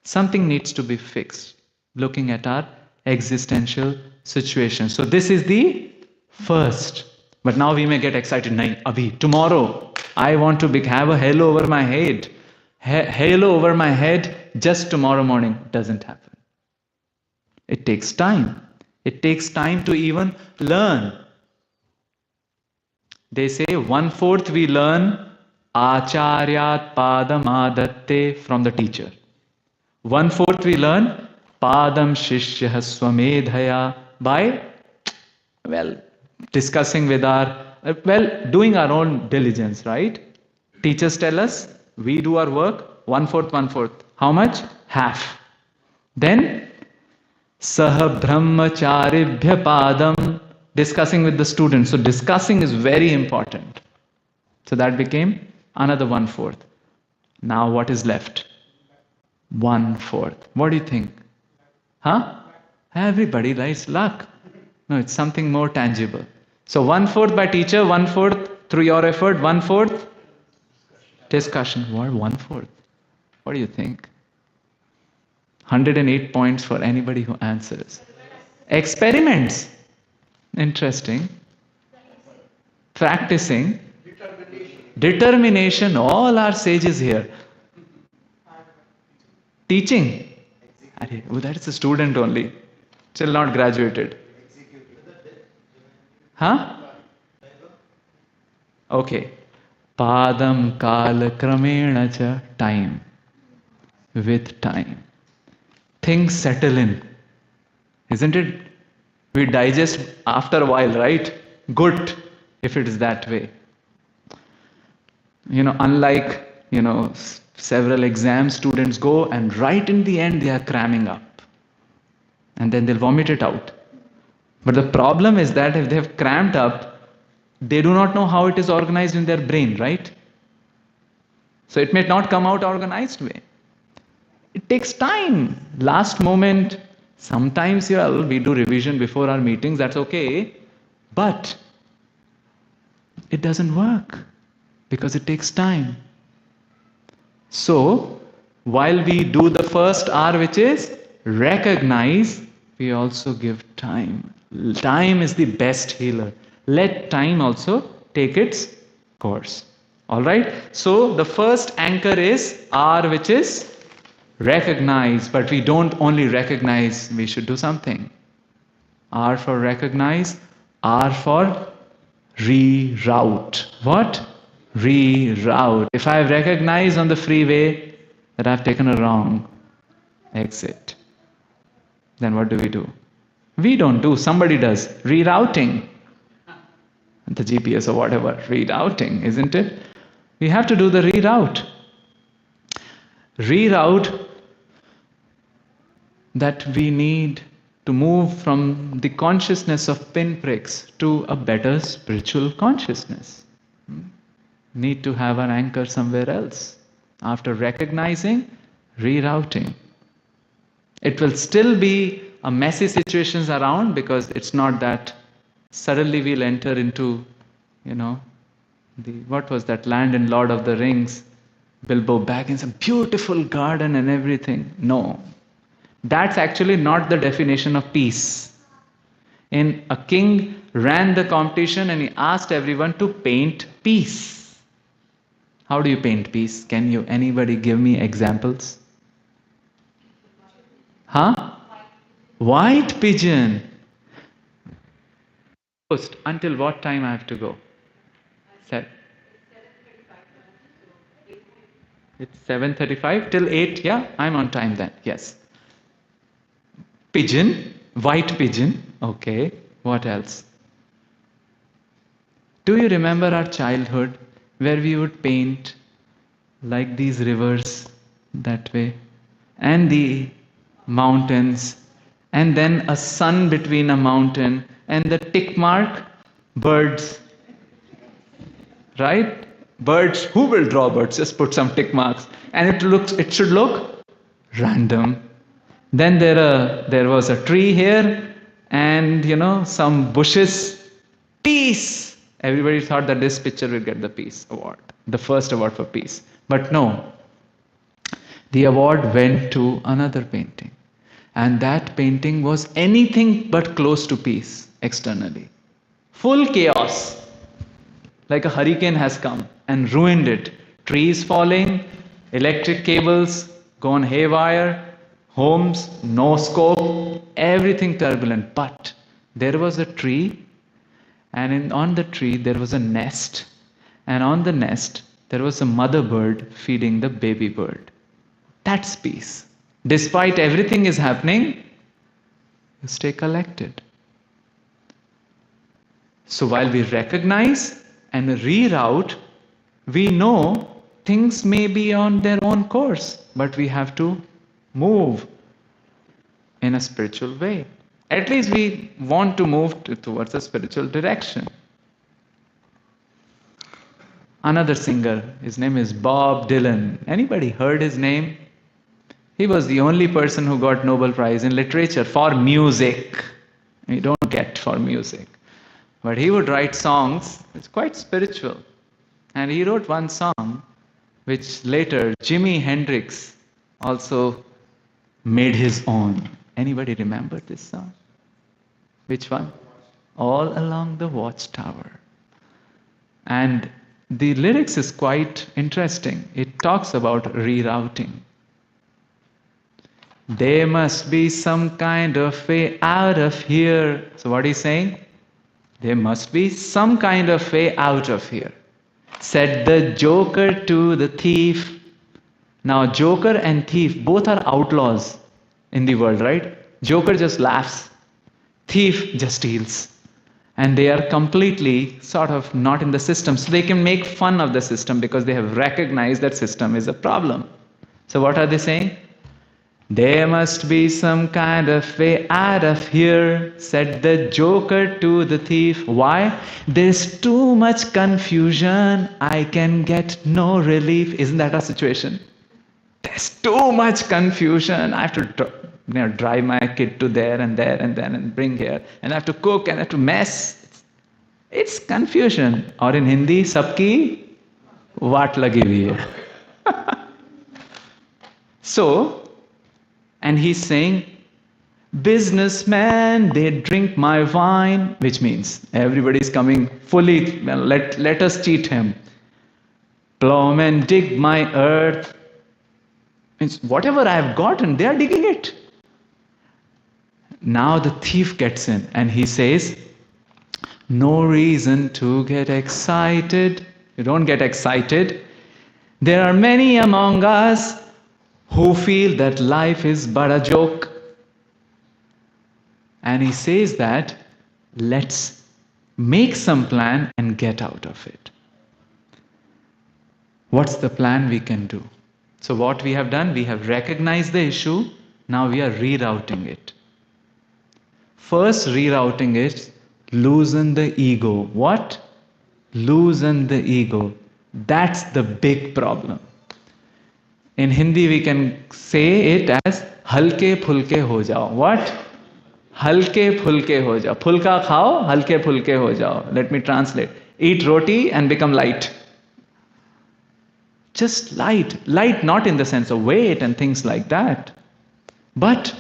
something needs to be fixed, looking at our existential situation. So this is the first. But now we may get excited. Nahi, abhi, tomorrow, I want to have a halo over my head. Halo over my head just tomorrow morning. Doesn't happen. It takes time. It takes time to even learn. They say 1/4 we learn Acharyat Padam Adatte from the teacher. 1/4 we learn Padam Shishya Swamedhaya by, discussing with doing our own diligence, right? Teachers tell us, we do our work, 1/4, 1/4. How much? Half. Then, Saha Brahmacharibhya Padam, discussing with the students. So discussing is very important. So that became another 1/4. Now what is left? 1/4. What do you think? Huh? Everybody writes luck. No, it's something more tangible. So 1/4 by teacher, 1/4 through your effort, 1/4 discussion. What 1/4? What do you think? 108 points for anybody who answers. Experiments. Interesting. Practicing. Determination. All our sages here. Teaching. Oh, that is a student only. Still not graduated. Huh? Okay. Padam kala kramena cha, time. With time. Things settle in. Isn't it? We digest after a while, right? Good, if it is that way. Unlike, several exam students go and right in the end they are cramming up. And then they'll vomit it out. But the problem is that if they have crammed up, they do not know how it is organized in their brain, right? So it may not come out organized way. It takes time. Last moment, sometimes we do revision before our meetings, that's okay. But it doesn't work because it takes time. So, while we do the first R, which is recognize, we also give time. Time is the best healer. Let time also take its course. Alright? So, the first anchor is R, which is recognize. But we don't only recognize, we should do something. R for recognize, R for reroute. What? Reroute. If I recognize on the freeway that I've taken a wrong exit, then what do? We don't do, somebody does. Rerouting. The GPS or whatever. Rerouting, isn't it? We have to do the reroute. Reroute that we need to move from the consciousness of pinpricks to a better spiritual consciousness. Need to have an anchor somewhere else. After recognizing, rerouting. It will still be a messy situations around because it's not that suddenly we'll enter into, what was that land in Lord of the Rings? Bilbo Baggins, a beautiful garden and everything. No. That's actually not the definition of peace. A king ran the competition and he asked everyone to paint peace. How do you paint peace? Anybody give me examples? Huh? White pigeon. Until what time I have to go? It's 7:35 till 8. Yeah, I'm on time then. Yes. Pigeon, white pigeon. Okay. What else? Do you remember our childhood where we would paint like these rivers that way and the mountains and then a sun between a mountain and the tick mark, birds, right? Birds, who will draw birds? Just put some tick marks and it should look random. Then there was a tree here and some bushes. Peace! Everybody thought that this picture will get the peace award, the first award for peace. But no. The award went to another painting. And that painting was anything but close to peace externally. Full chaos. Like a hurricane has come and ruined it. Trees falling, electric cables gone haywire, homes, no scope, everything turbulent. But there was a tree, and on the tree there was a nest. And on the nest there was a mother bird feeding the baby bird. That's peace. Despite everything is happening, you stay collected. So while we recognize and reroute, we know things may be on their own course, but we have to move in a spiritual way. At least we want to move towards a spiritual direction. Another singer, his name is Bob Dylan. Anybody heard his name? He was the only person who got Nobel Prize in literature for music. You don't get for music. But he would write songs, it's quite spiritual. And he wrote one song which later Jimi Hendrix also made his own. Anybody remember this song? Which one? All Along the Watchtower. And the lyrics is quite interesting. It talks about rerouting. There must be some kind of way out of here. So what he's saying? There must be some kind of way out of here. Said the joker to the thief. Now, joker and thief both are outlaws in the world, right? Joker just laughs, thief just steals. And they are completely sort of not in the system. So they can make fun of the system because they have recognized that system is a problem. So what are they saying? There must be some kind of way out of here, said the joker to the thief. Why? There's too much confusion. I can get no relief. Isn't that our situation? There's too much confusion. I have to drive my kid to there and then and bring here. And I have to cook and I have to mess. It's confusion. Or in Hindi, sabki vaat lagi hui hai. So, and he's saying, businessmen, they drink my wine, which means everybody's coming fully, well, let us cheat him. Plowmen dig my earth. Means whatever I have gotten, they are digging it. Now the thief gets in and he says, no reason to get excited. You don't get excited. There are many among us who feel that life is but a joke. And he says that let's make some plan and get out of it. What's the plan we can do? So what we have done, we have recognized the issue, now we are rerouting it. First rerouting is loosen the ego. What? Loosen the ego. That's the big problem. In Hindi we can say it as halke phulke ho jao. What? Halke phulke ho jao. Phulka khao, halke phulke ho jao. Let me translate. Eat roti and become light. Just light. Light not in the sense of weight and things like that, but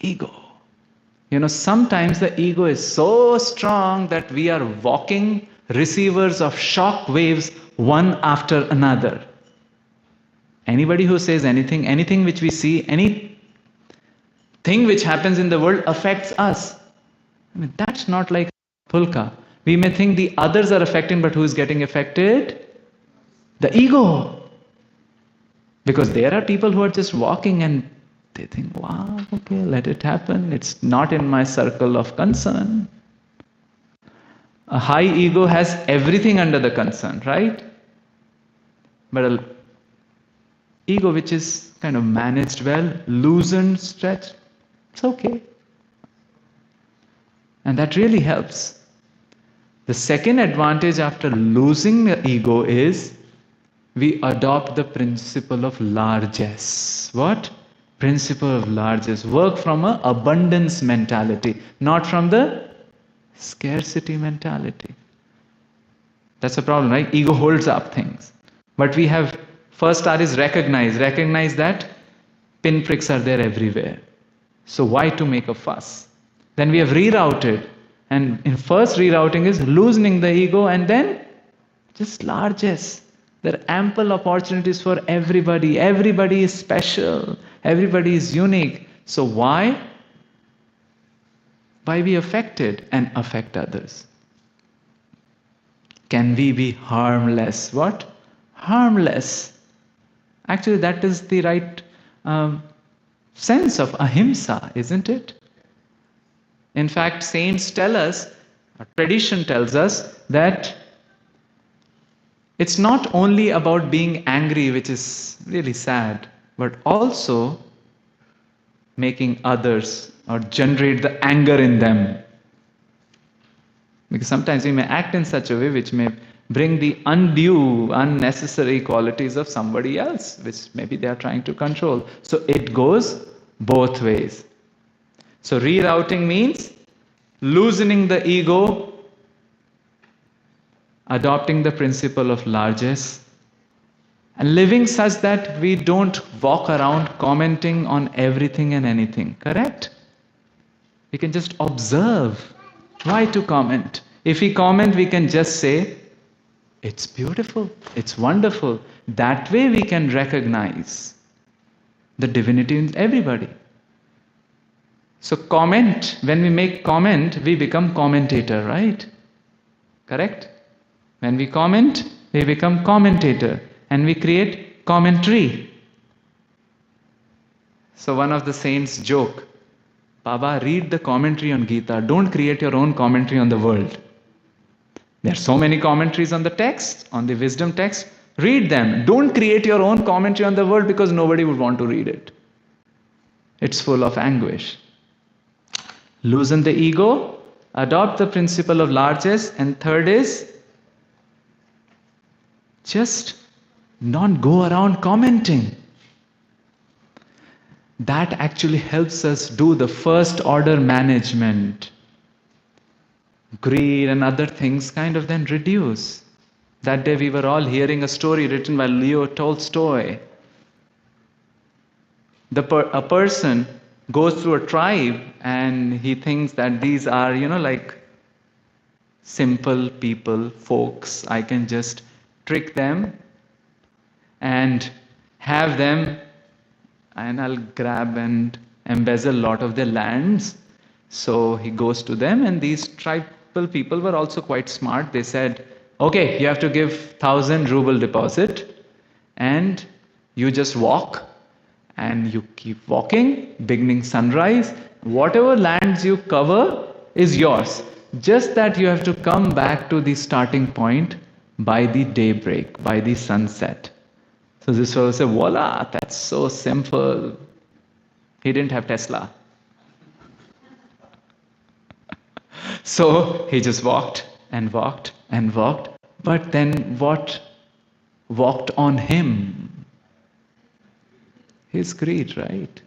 ego. You know, sometimes the ego is so strong that we are walking receivers of shock waves one after another. Anybody who says anything which we see, anything which happens in the world affects us. I mean, that's not like pulka. We may think the others are affected, but who is getting affected? The ego. Because there are people who are just walking and they think, wow, okay, let it happen. It's not in my circle of concern. A high ego has everything under the concern, right? But an ego which is kind of managed well, loosened, stretched, it's okay. And that really helps. The second advantage after losing the ego is we adopt the principle of largesse. What? Principle of largesse. Work from an abundance mentality, not from the scarcity mentality. That's a problem, right? Ego holds up things. But we have, first start is recognize that pinpricks are there everywhere. So why to make a fuss? Then we have rerouted. And in first rerouting is loosening the ego and then just largesse. There are ample opportunities for everybody. Everybody is special. Everybody is unique. So why? Why be affected and affect others? Can we be harmless? What? Harmless. Actually, that is the right sense of ahimsa, isn't it? In fact, saints tell us, tradition tells us that it's not only about being angry, which is really sad, but also making others or generate the anger in them. Because sometimes we may act in such a way which may bring the undue, unnecessary qualities of somebody else, which maybe they are trying to control. So it goes both ways. So rerouting means loosening the ego adopting the principle of largesse, and living such that we don't walk around commenting on everything and anything. Correct? We can just observe. Why to comment? If we comment, we can just say, it's beautiful, it's wonderful. That way we can recognize the divinity in everybody. So comment, when we make comment, we become commentator, right? Correct? When we comment, we become commentator and we create commentary. So one of the saints joke, Baba, read the commentary on Gita. Don't create your own commentary on the world. There are so many commentaries on the text, on the wisdom text. Read them. Don't create your own commentary on the world because nobody would want to read it. It's full of anguish. Loosen the ego, adopt the principle of largesse, and third is just not go around commenting. That actually helps us do the first order management. Greed and other things kind of then reduce. That day we were all hearing a story written by Leo Tolstoy. A person goes through a tribe and he thinks that these are, like simple people, folks. I can just trick them and have them, and I'll grab and embezzle a lot of their lands. So he goes to them, and these tribal people were also quite smart. They said, okay, you have to give 1,000 ruble deposit, and you just walk, and you keep walking, beginning sunrise. Whatever lands you cover is yours. Just that you have to come back to the starting point by the daybreak, by the sunset. So this fellow said, voila, that's so simple. He didn't have Tesla. So he just walked and walked and walked. But then what walked on him? His greed, right?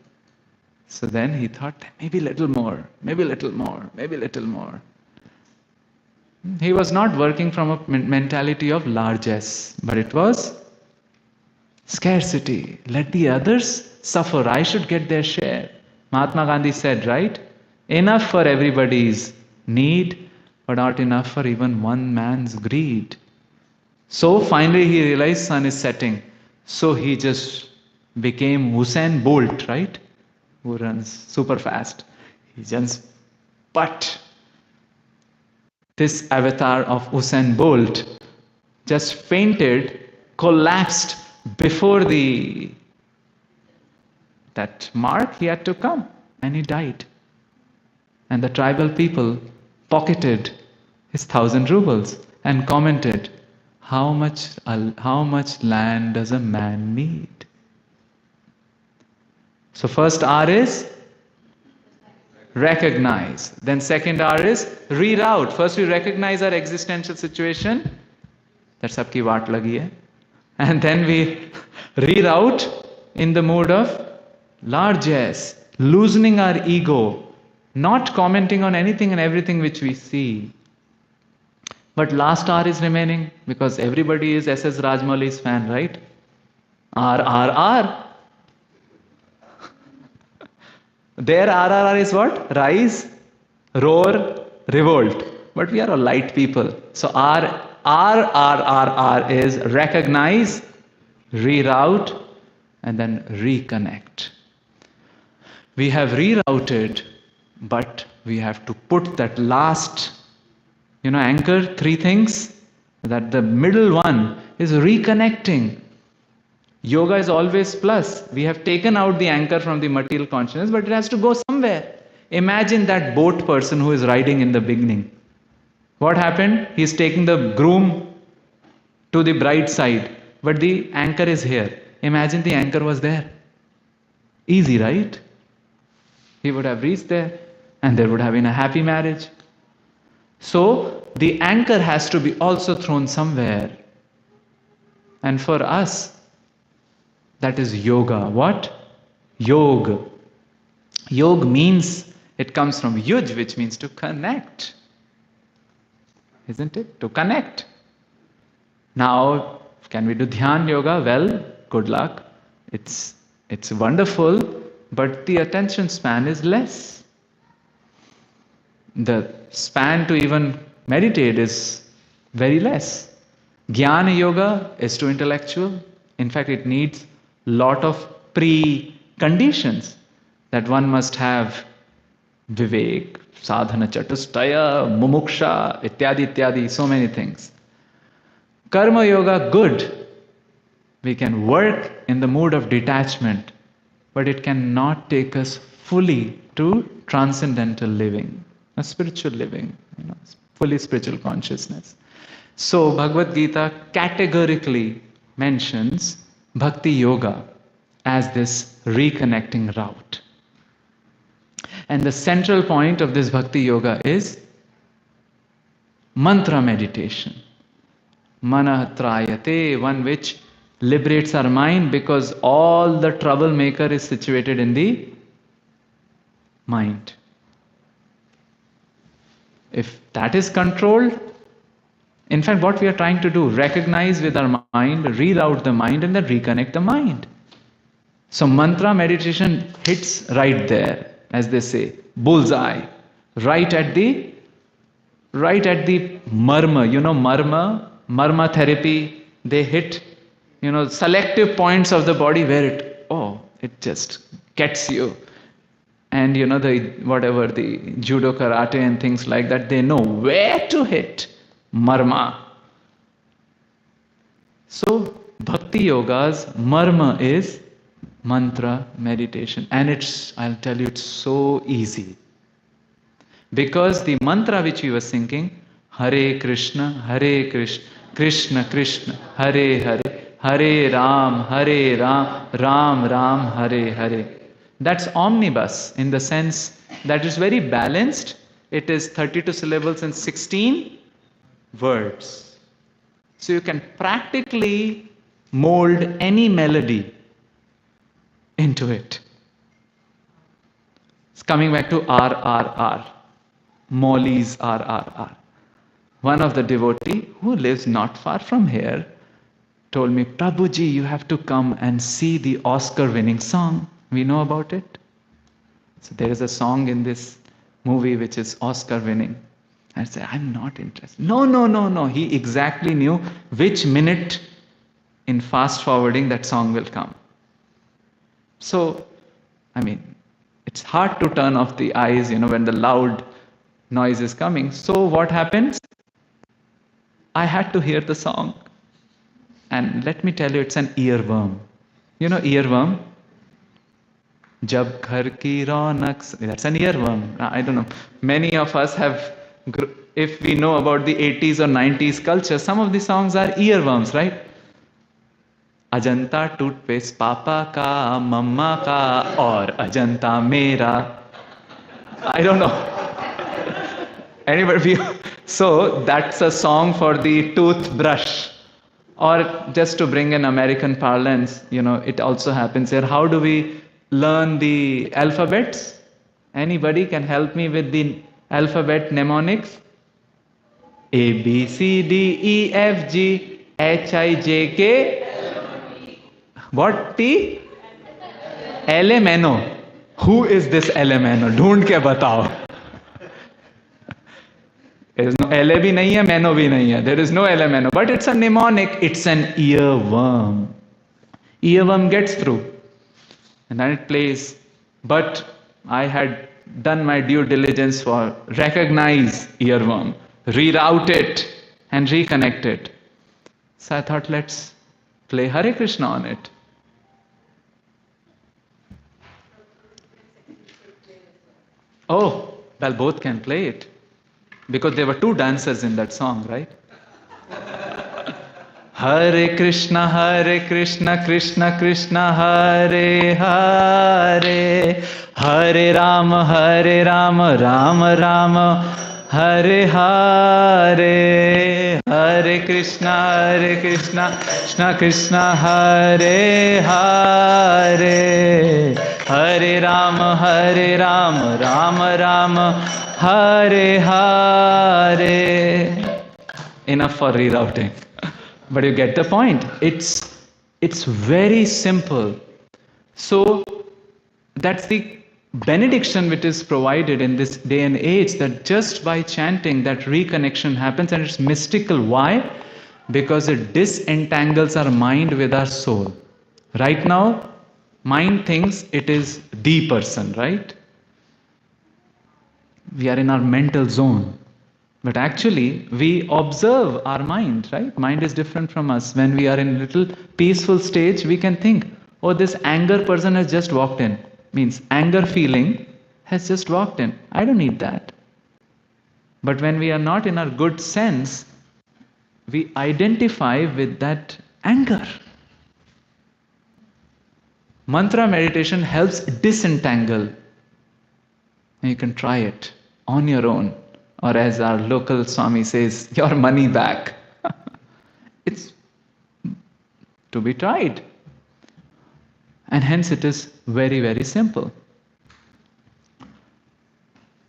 So then he thought, maybe a little more, maybe a little more, maybe a little more. He was not working from a mentality of largesse, but it was scarcity. Let the others suffer. I should get their share. Mahatma Gandhi said, right? Enough for everybody's need, but not enough for even one man's greed. So finally he realized sun is setting. So he just became Usain Bolt, right? Who runs super fast. But this avatar of Usain Bolt just fainted, collapsed before that mark. He had to come, and he died. And the tribal people pocketed his 1,000 rubles and commented, how much land does a man need? So first R is recognize. Then second R is reroute. First we recognize our existential situation. That sabki vaat lagi hai. And then we reroute in the mood of largesse, loosening our ego, not commenting on anything and everything which we see. But last R is remaining because everybody is SS Rajmouli's fan, right? R. Their RRR is what? Rise, roar, revolt. But we are all light people. So R is recognize, reroute, and then reconnect. We have rerouted, but we have to put that last, anchor, 3 things. That the middle one is reconnecting. Yoga is always plus. We have taken out the anchor from the material consciousness, but it has to go somewhere. Imagine that boat person who is riding in the beginning. What happened? He is taking the groom to the bride side, but the anchor is here. Imagine the anchor was there. Easy, right? He would have reached there, and there would have been a happy marriage. So the anchor has to be also thrown somewhere. And for us, that is yoga. What? Yog. Yog means, it comes from yuj, which means to connect. Isn't it? To connect. Now, can we do Dhyan Yoga? Well, good luck. It's wonderful, but the attention span is less. The span to even meditate is very less. Jnana Yoga is too intellectual. In fact, it needs lot of pre-conditions that one must have vivek, sadhana chatustaya, mumuksha, ityadi, so many things. Karma Yoga, good. We can work in the mood of detachment, but it cannot take us fully to transcendental living, a spiritual living, fully spiritual consciousness. So Bhagavad Gita categorically mentions Bhakti Yoga as this reconnecting route. And the central point of this Bhakti Yoga is mantra meditation. Manah trayate, one which liberates our mind, because all the troublemaker is situated in the mind. If that is controlled, in fact, what we are trying to do, recognize with our mind, reroute the mind, and then reconnect the mind. So mantra meditation hits right there, as they say, bullseye, right at the marma, marma therapy. They hit, selective points of the body where it just gets you. And the judo, karate, and things like that, they know where to hit. Marma. So Bhakti Yoga's marma is mantra meditation. And I'll tell you, it's so easy. Because the mantra which we were singing, Hare Krishna, Krishna Krishna, Hare Hare, Hare Ram, Ram Ram, Hare Hare. That's omnibus in the sense that it's very balanced. It is 32 syllables and 16 words. So you can practically mold any melody into it. It's coming back to RRR, Molly's RRR. One of the devotee who lives not far from here told me, Prabhuji, you have to come and see the Oscar-winning song. We know about it. So there is a song in this movie which is Oscar-winning. I said, I'm not interested. No. He exactly knew which minute in fast forwarding that song will come. So, it's hard to turn off the eyes, when the loud noise is coming. So what happens? I had to hear the song. And let me tell you, it's an earworm. You know earworm? Jab ghar ki raunak. That's an earworm. I don't know. Many of us have, if we know about the 80s or 90s culture, some of the songs are earworms, right? Ajanta toothpaste papa ka, mama ka, or Ajanta mera. I don't know. Anybody? So that's a song for the toothbrush. Or just to bring in American parlance, it also happens here. How do we learn the alphabets? Anybody can help me with the alphabet mnemonics? A, B, C, D, E, F, G, H, I, J, K. What? T? L, M, N, O. Who is this L, M, N, O? Dhoond ke batao. There is no LA bhi nahi hai, Mano bhi nahi hai. There is no LMNO. But it's a mnemonic. It's an earworm. Earworm gets through. And then it plays. But I had done my due diligence for recognize earworm, reroute it, and reconnect it. So I thought, let's play Hare Krishna on it. Oh, well, both can play it. Because there were two dancers in that song, right? Hare Krishna, Krishna Krishna, Hare Hare. Hare Rama, Rama Rama, Hare Hare. Hare Krishna, Krishna Krishna, Hare Hare. Hare Rama, Rama Rama, Hare Hare. Enough for rerouting. But you get the point. It's very simple. So that's the benediction which is provided in this day and age, that just by chanting that reconnection happens, and it's mystical. Why? Because it disentangles our mind with our soul. Right now, mind thinks it is the person, right? We are in our mental zone. But actually, we observe our mind, right? Mind is different from us. When we are in a little peaceful stage, we can think, oh, this anger person has just walked in. Means anger feeling has just walked in. I don't need that. But when we are not in our good sense, we identify with that anger. Mantra meditation helps disentangle. And you can try it on your own. Or as our local Swami says, your money back. It's to be tried. And hence it is very, very simple.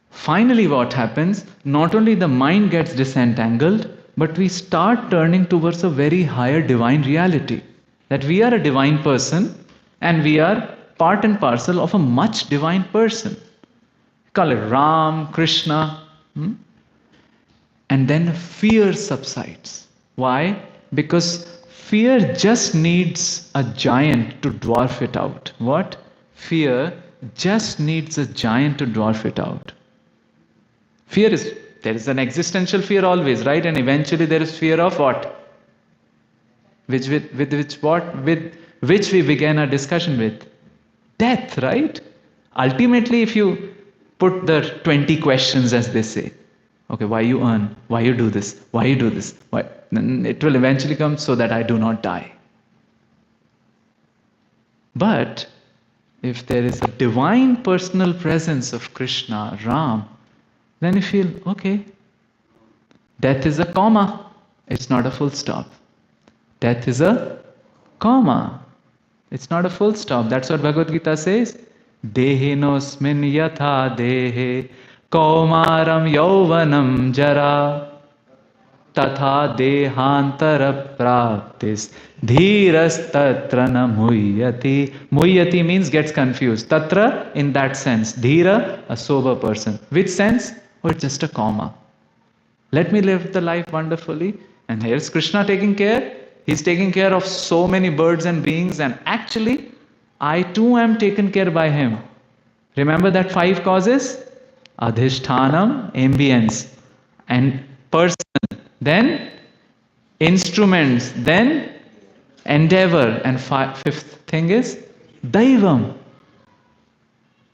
Finally, what happens? Not only the mind gets disentangled, but we start turning towards a very higher divine reality. That we are a divine person and we are part and parcel of a much divine person. Call it Ram, Krishna. And then fear subsides. Why? Because fear just needs a giant to dwarf it out. What? Fear just needs a giant to dwarf it out. Fear is, there is an existential fear always, right? And eventually there is fear of what? With which we began our discussion with. Death, right? Ultimately, if you put the 20 questions, as they say, okay, why you earn? Why you do this? Why you do this? Why? Then it will eventually come, so that I do not die. But if there is a divine personal presence of Krishna, Ram, then you feel, okay, death is a comma. It's not a full stop. Death is a comma. It's not a full stop. That's what Bhagavad Gita says. Dehinosmin yatha dehe kaumaram yauvanam jara tatha dehantara praptis dhiras tatra na muhyati. Muhyati means gets confused. Tatra in that sense. Dhira, a sober person. Which sense? Oh, it's just a comma. Let me live the life wonderfully. And here's Krishna taking care. He's taking care of so many birds and beings, and actually, I too am taken care by him. Remember that 5 causes? Adhishthanam, ambience, and person, then instruments, then endeavor, and 5th thing is Daivam.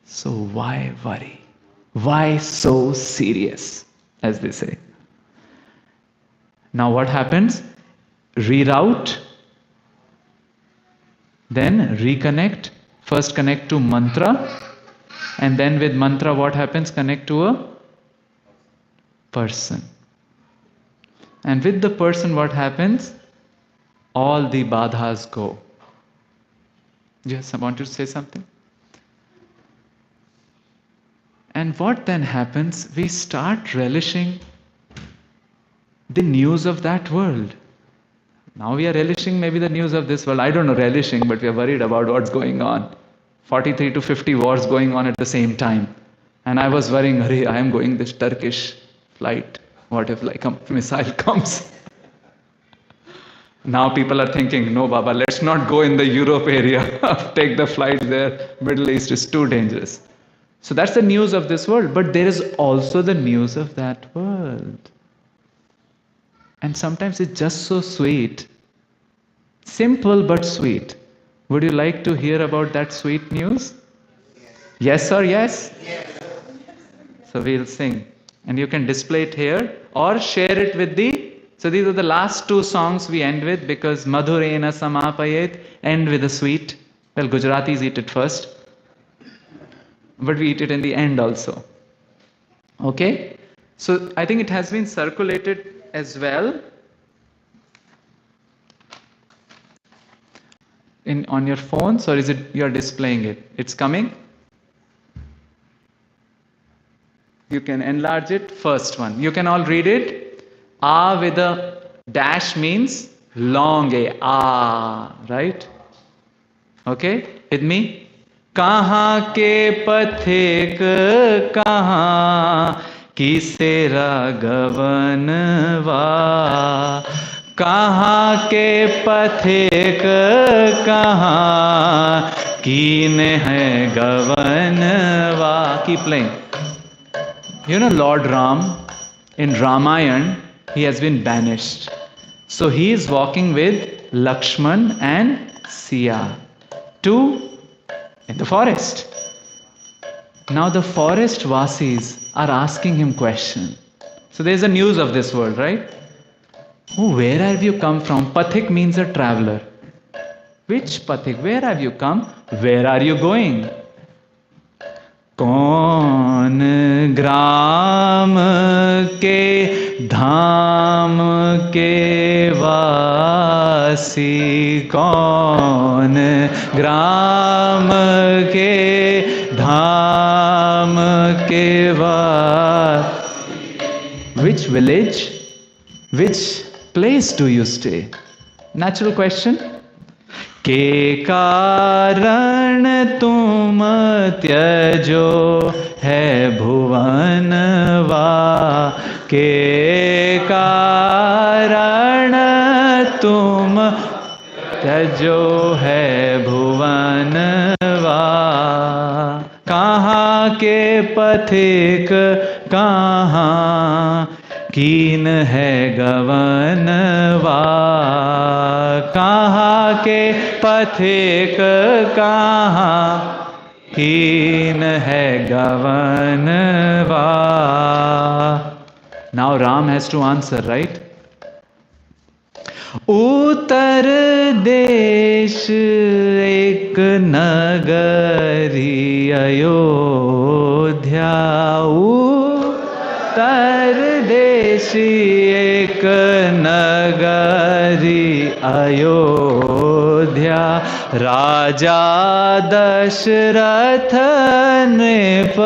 So why worry? Why so serious, as they say? Now what happens? Reroute, then reconnect. First connect to mantra, and then with mantra what happens? Connect to a person. And with the person what happens? All the badhas go. Yes, I want to say something. And what then happens? We start relishing the news of that world. Now we are relishing maybe the news of this world. I don't know relishing, but we are worried about what's going on. 43 to 50 wars going on at the same time. And I was worrying, I am going this Turkish flight. What if like a missile comes? Now people are thinking, no Baba, let's not go in the Europe area. Take the flight there. Middle East is too dangerous. So that's the news of this world. But there is also the news of that world. And sometimes it's just so sweet. Simple but sweet. Would you like to hear about that sweet news? Yes or yes? Yes. So we'll sing. And you can display it here or share it with the... So these are the last 2 songs we end with, because Madhurena Samapayet, end with a sweet. Well, Gujaratis eat it first. But we eat it in the end also. Okay? So I think it has been circulated as well on your phones, or is it you're displaying it? It's coming. You can enlarge it. First one. You can all read it. A with a dash means long A, ah, right? Okay, with me? कहाँ के पथिक कहाँ किसे राघवनवा, कहाँ के पथिक कहाँ कीन है गवनवा. Keep playing. You know Lord Ram, in Ramayana, he has been banished. So he is walking with Lakshman and Siya in the forest. Now the forest vasis are asking him question. So there is a news of this world, right? Oh, where have you come from? Pathik means a traveler. Which Pathik? Where have you come? Where are you going? कौन ग्राम के धाम के वासी, कौन ग्राम के धाम के वासी. Which village? Which place do you stay? Natural question. के कारण तुम त्यजो है भुवनवा, के कारण तुम त्यजो है भुवनवा, कहाँ के पथिक कहाँ कीन है गवनवा, कहाँ के पथिक कहाँ कीन है गवनवा. Now Ram has to answer, right? उत्तर देश एक नगरी अयोध्या, उत्तर देश एक नगरी अयोध्या, राजा दशरथ नृप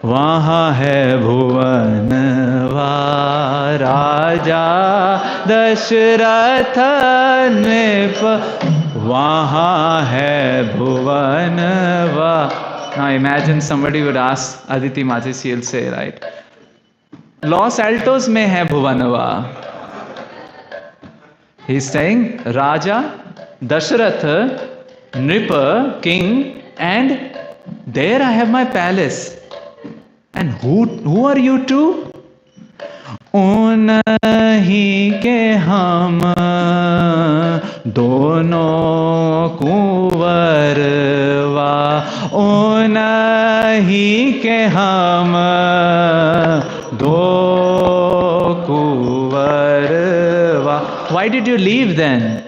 वहाँ है भुवनवा, राजा दशरथ नृप वहाँ है भुवनवा. Now imagine somebody would ask Aditi Mati, she'll say, right, Los Altos में है भुवनवा. He's saying Raja Dasharath Nripa king, and there I have my palace. And who are you two? उन्हीं के हम दोनों कुंवरवा, उन्हीं के हम दो कुंवरवा. Why did you leave then?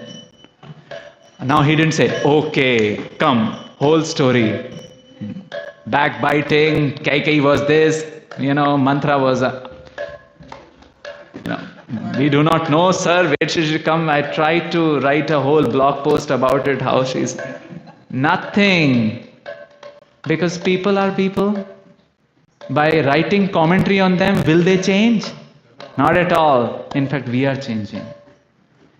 Now he didn't say, okay, come, whole story. Backbiting, Kaikai was this, mantra was, we do not know, sir, where should she come? I tried to write a whole blog post about it, how she's nothing. Because people are people. By writing commentary on them, will they change? Not at all. In fact, we are changing.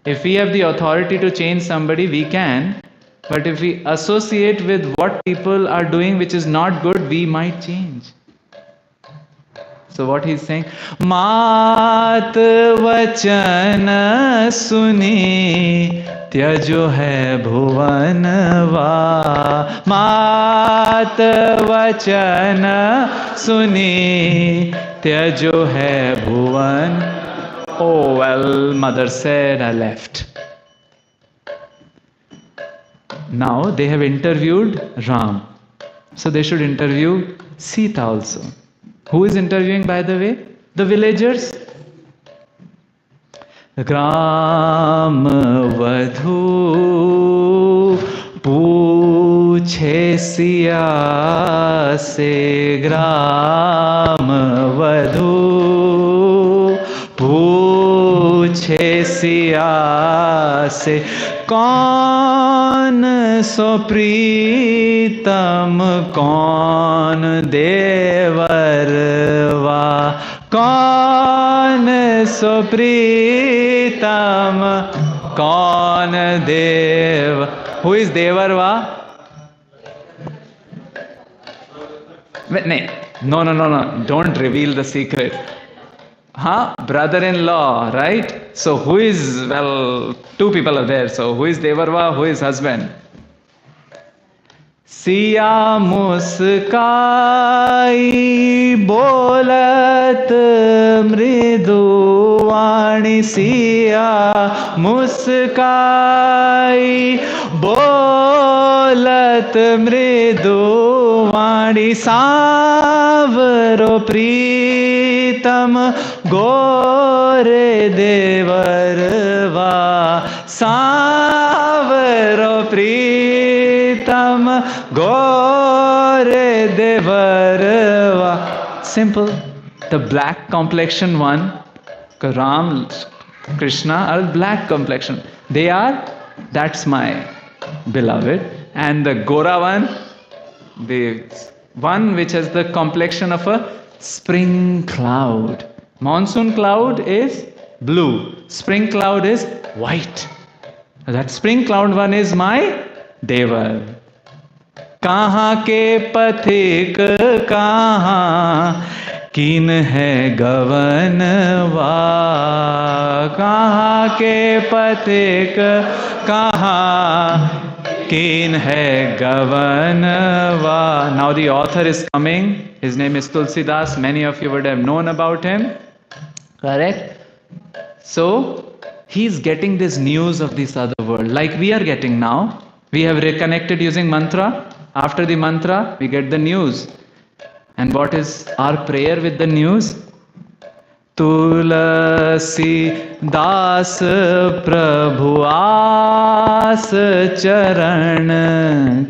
If we have the authority to change somebody, we can. But if we associate with what people are doing which is not good, we might change. So what he's saying, मात वचन सुनी त्यजो है भुवनवा, मात वचन सुनी त्यजो है भुवन. Oh well, mother said, I left. Now they have interviewed Ram, so they should interview Sita also. Who is interviewing, by the way? The villagers. ग्राम वधू पूछे सिया से, ग्राम वधू पूछे सिया से, कौन सो प्रीतम कौन देवरवा, कौन सो प्रीतम kaun dev. Who is Devarva? No. Don't reveal the secret. Huh? Brother-in-law, right? So who is, well, two people are there. So who is Devarva? Who is husband? Siya मुस्काई बोलत मृदुवाणी सिया मुस्काई बोलत मृदुवाणी सावरो प्रीतम गोरे देवरवा सावरो प्रीतम Gore Devarva. Simple. The black complexion one, Ram, Krishna are black complexion. That's my beloved. And the Gora one, the one which has the complexion of a spring cloud. Monsoon cloud is blue. Spring cloud is white. That spring cloud one is my Devar. कहाँ के पथिक कहाँ किन है गवनवा कहाँ के पथिक कहाँ किन है गवनवा. Now the author is coming. His name is Tulsidas. Many of you would have known about him. Correct? So he's getting this news of this other world like we are getting now. We have reconnected using mantra. After the mantra, we get the news. And what is our prayer with the news? Tulasi das prabhu aas charan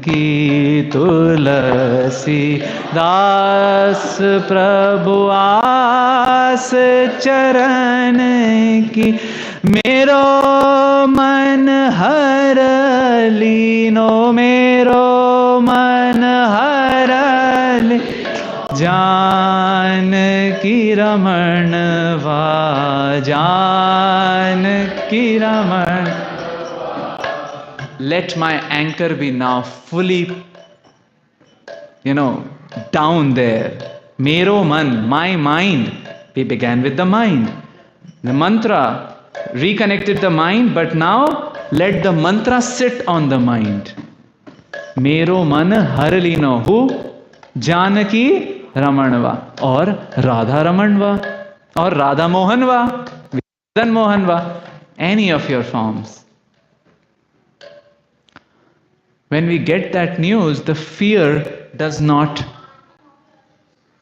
ki tulasi das prabhu aas charan ki mero man har लीनो मेरो मन हरल जान की रमण वा जान की रमण. Let my anchor be now fully, down there. Mero man, my mind. We began with the mind. The mantra reconnected the mind, but now let the mantra sit on the mind. Mero man har lino. Who? Janaki Ramanva. Or Radha Ramanva. Or Radha Mohanva. Vidan Mohanva. Any of your forms. When we get that news, the fear does not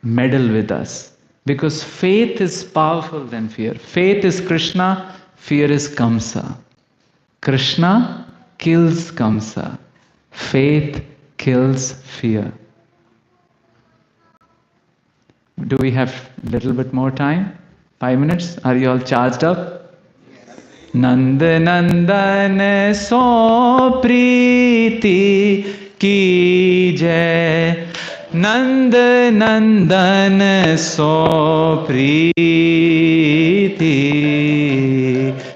meddle with us. Because faith is powerful than fear. Faith is Krishna, fear is Kamsa. Krishna kills Kamsa. Faith kills fear. Do we have a little bit more time? 5 minutes? Are you all charged up? Nand Nandan so priti ki jai. Nand Nandan so priti.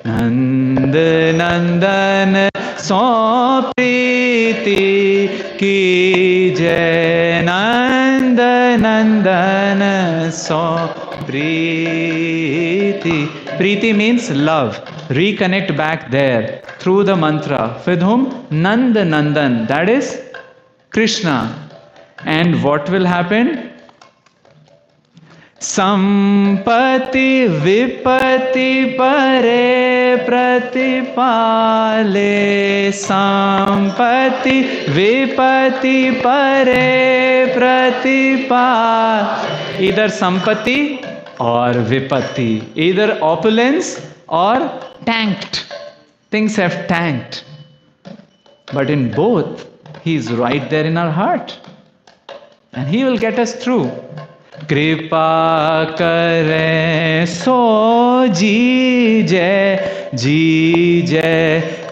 Nand Nandan so priti ki jai. Nand Nandan so priti. Priti means love. Reconnect back there through the mantra. With whom? Nand Nandan. That is Krishna. And what will happen? Sampati vipati pare pratipale. Sampati vipati pare pratipale. Either sampati or vipati. Either opulence or tanked. Things have tanked. But in both, He is right there in our heart. And He will get us through. Kripa kare so ji jai.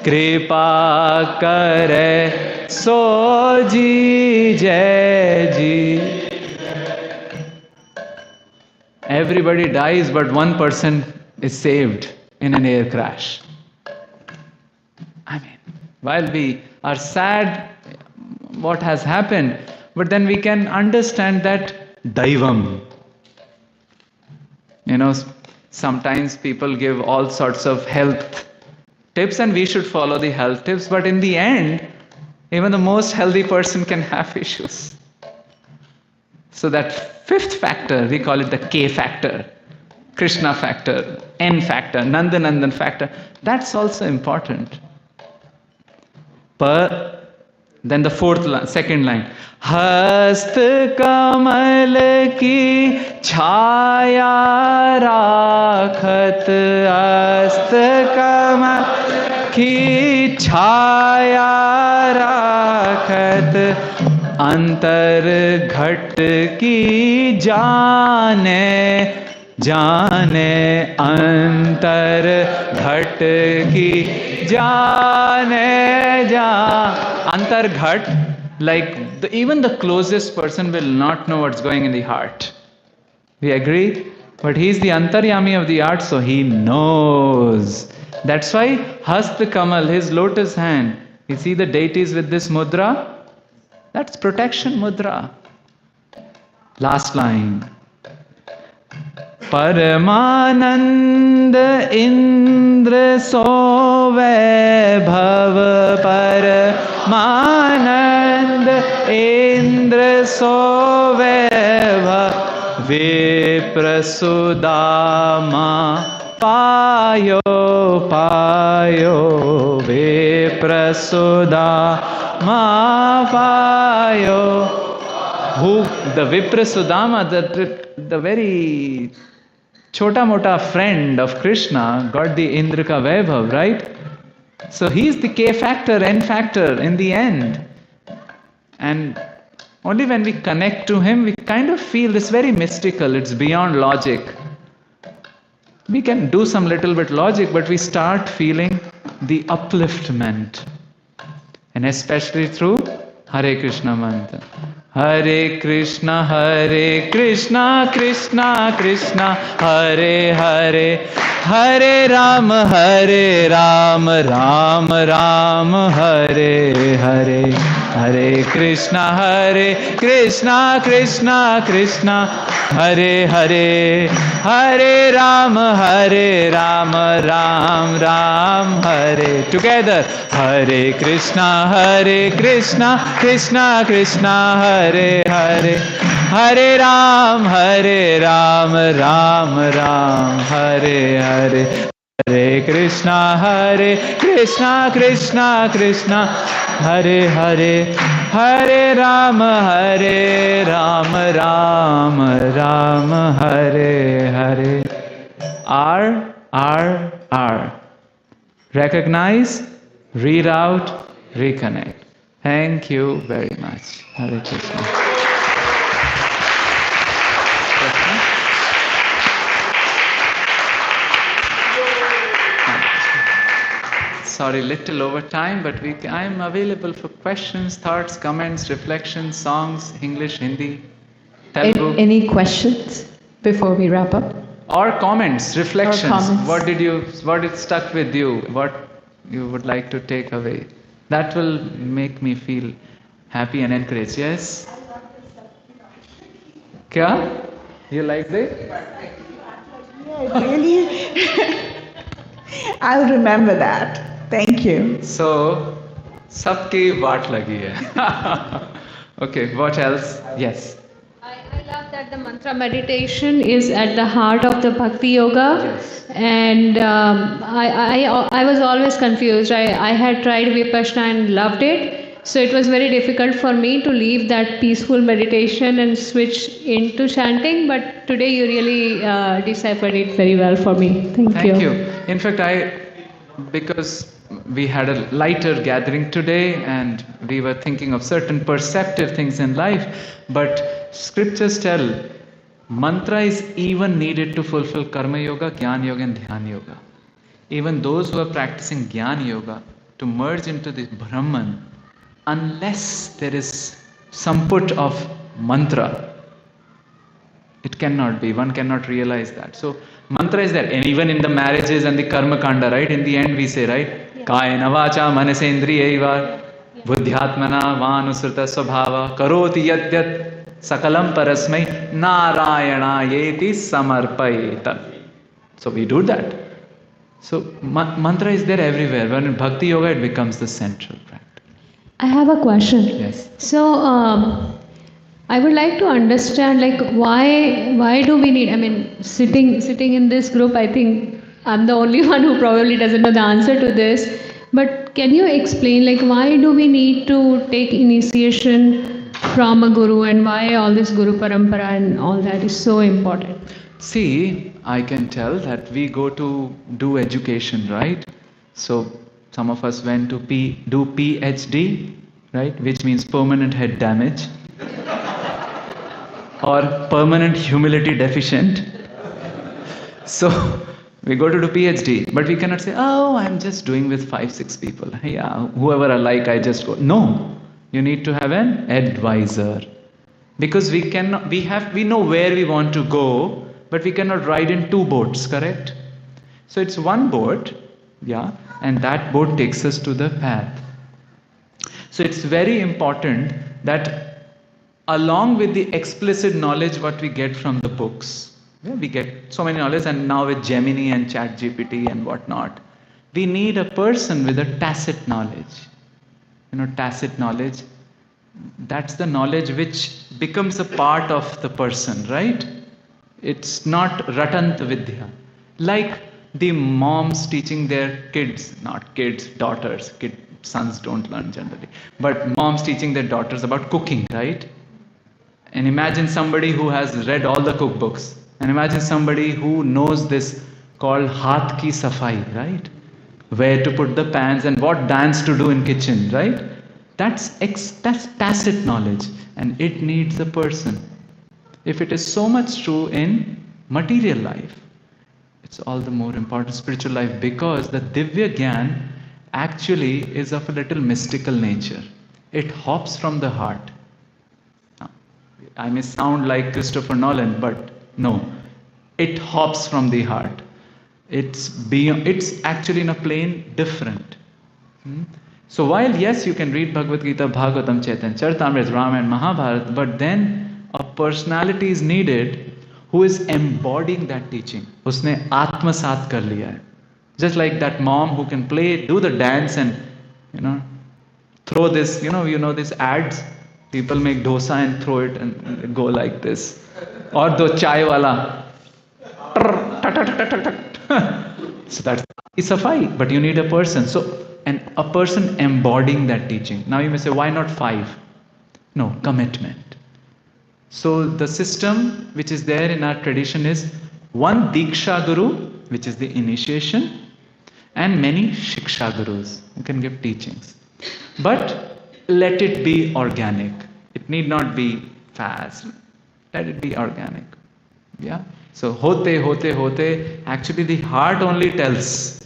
Kripa kare so ji jai. Everybody dies, but one person is saved in an air crash. I mean, while we are sad what has happened, but then we can understand that Daivam. You know, sometimes people give all sorts of health tips and we should follow the health tips, but in the end, even the most healthy person can have issues. So that fifth factor, we call it the K factor, Krishna factor, N factor, Nandan factor, that's also important. Then the second line, Hast kamal ki chhaya rakhat, Hast kamal ki chhaya rakhat, Antar ghat ki jaane, जाने अंतर घट की जाने जा अंतर घट, like even the closest person will not know what's going in the heart. We agree? But he's the antaryami of the heart, so he knows. That's why Hast Kamal, his lotus hand, you see the deities with this mudra? That's protection mudra. Last line. परमानंद इंद्र सोवे भव, परमानंद इंद्र सोवे भव, विप्रसुदामा पायो पायो, विप्रसुदामा पायो. Who the Viprasudama, the very Chota Mota friend of Krishna, got the Indrika Vaibhav, right? So he's the K factor, N factor in the end. And only when we connect to him, we kind of feel this very mystical, it's beyond logic. We can do some little bit logic, but we start feeling the upliftment. And especially through Hare Krishna mantra. Hare Krishna, Krishna Krishna, Hare Hare, Hare Ram, Ram Ram, Hare Hare, Hare Krishna, Krishna Krishna, Hare Hare, Hare Ram, Ram Ram, Hare. Together, Hare Krishna, Krishna Krishna, Hare Hare, Hare Ram, Ram Ram, Hare Hare, Hare Krishna, Krishna Krishna, Hare Hare, Hare Ram, Ram Ram, Hare Hare. R. Recognize, reroute, reconnect. Thank you very much. Hare Krishna. Sorry, little over time, but I am available for questions, thoughts, comments, reflections, songs, English, Hindi, Telugu. Any questions before we wrap up? Or comments, reflections. Or comments. What stuck with you? What you would like to take away? That will make me feel happy and encouraged. Yes? Kya? You like it? Yeah, really? I'll remember that. Thank you. So, sabki vaat lagi hai. Okay, what else? Yes. I love that the mantra meditation is at the heart of the bhakti yoga. Yes. And I was always confused. I had tried Vipassana and loved it. So it was very difficult for me to leave that peaceful meditation and switch into chanting. But today you really deciphered it very well for me. Thank you. In fact, because we had a lighter gathering today and we were thinking of certain perceptive things in life, but scriptures tell mantra is even needed to fulfill karma yoga, jnana yoga and dhyana yoga. Even those who are practicing jnana yoga, to merge into the Brahman, unless there is some put of mantra, it cannot be. One cannot realize that. So mantra is there. And even in the marriages and the karma kanda, right? In the end we say, right? Yeah. Kayena vacha manasendriyaiva buddhyatmana vanusrita svabhava karoti yadyat sakalam parasmai narayana yeti samarpayeta. So we do that. So mantra is there everywhere. When in bhakti yoga it becomes the central practice. I have a question. Yes. So, I would like to understand, like, why do we need? I mean, sitting in this group, I think I'm the only one who probably doesn't know the answer to this. But can you explain, like, why do we need to take initiation from a guru, and why all this guru parampara and all that is so important? See, I can tell that we go to do education, right? So some of us went to do PhD, right? Which means permanent head damage or permanent humility deficient. So we go to do PhD, but we cannot say, oh, I'm just doing with 5-6 people. Yeah, whoever I like, I just go. No, you need to have an advisor. Because we know where we want to go, but we cannot ride in 2 boats, correct? So it's one boat, yeah, and that boat takes us to the path. So it's very important that along with the explicit knowledge what we get from the books, yeah, we get so many knowledge, and now with Gemini and Chat GPT and whatnot, we need a person with a tacit knowledge. Tacit knowledge, that's the knowledge which becomes a part of the person, right? It's not Ratant Vidya. Like the moms teaching their kids, not kids, daughters, sons don't learn generally, but moms teaching their daughters about cooking, right? And imagine somebody who has read all the cookbooks, and imagine somebody who knows this called Haath Ki Safai, right? Where to put the pans and what dance to do in kitchen, right? That's tacit knowledge, and it needs a person. If it is so much true in material life, it's all the more important spiritual life, because the Divya Gyan actually is of a little mystical nature. It hops from the heart. Now, I may sound like Christopher Nolan, but no, it hops from the heart. It's actually in a plane different. So while yes, you can read Bhagavad Gita, Bhagavatam, Chaitanya Charitamrita, Ramayana, Mahabharata, but then a personality is needed who is embodying that teaching. Usne atmasat kar liya hai. Just like that mom who can do the dance and throw this, these ads, people make dosa and throw it and go like this. Or the chai wala. So that's safai, but you need a person. So, and a person embodying that teaching. Now you may say, why not 5? No, commitment. So the system which is there in our tradition is one Diksha Guru, which is the initiation, and many Shiksha Gurus who can give teachings. But let it be organic. It need not be fast. Let it be organic. Yeah. So hote, actually the heart only tells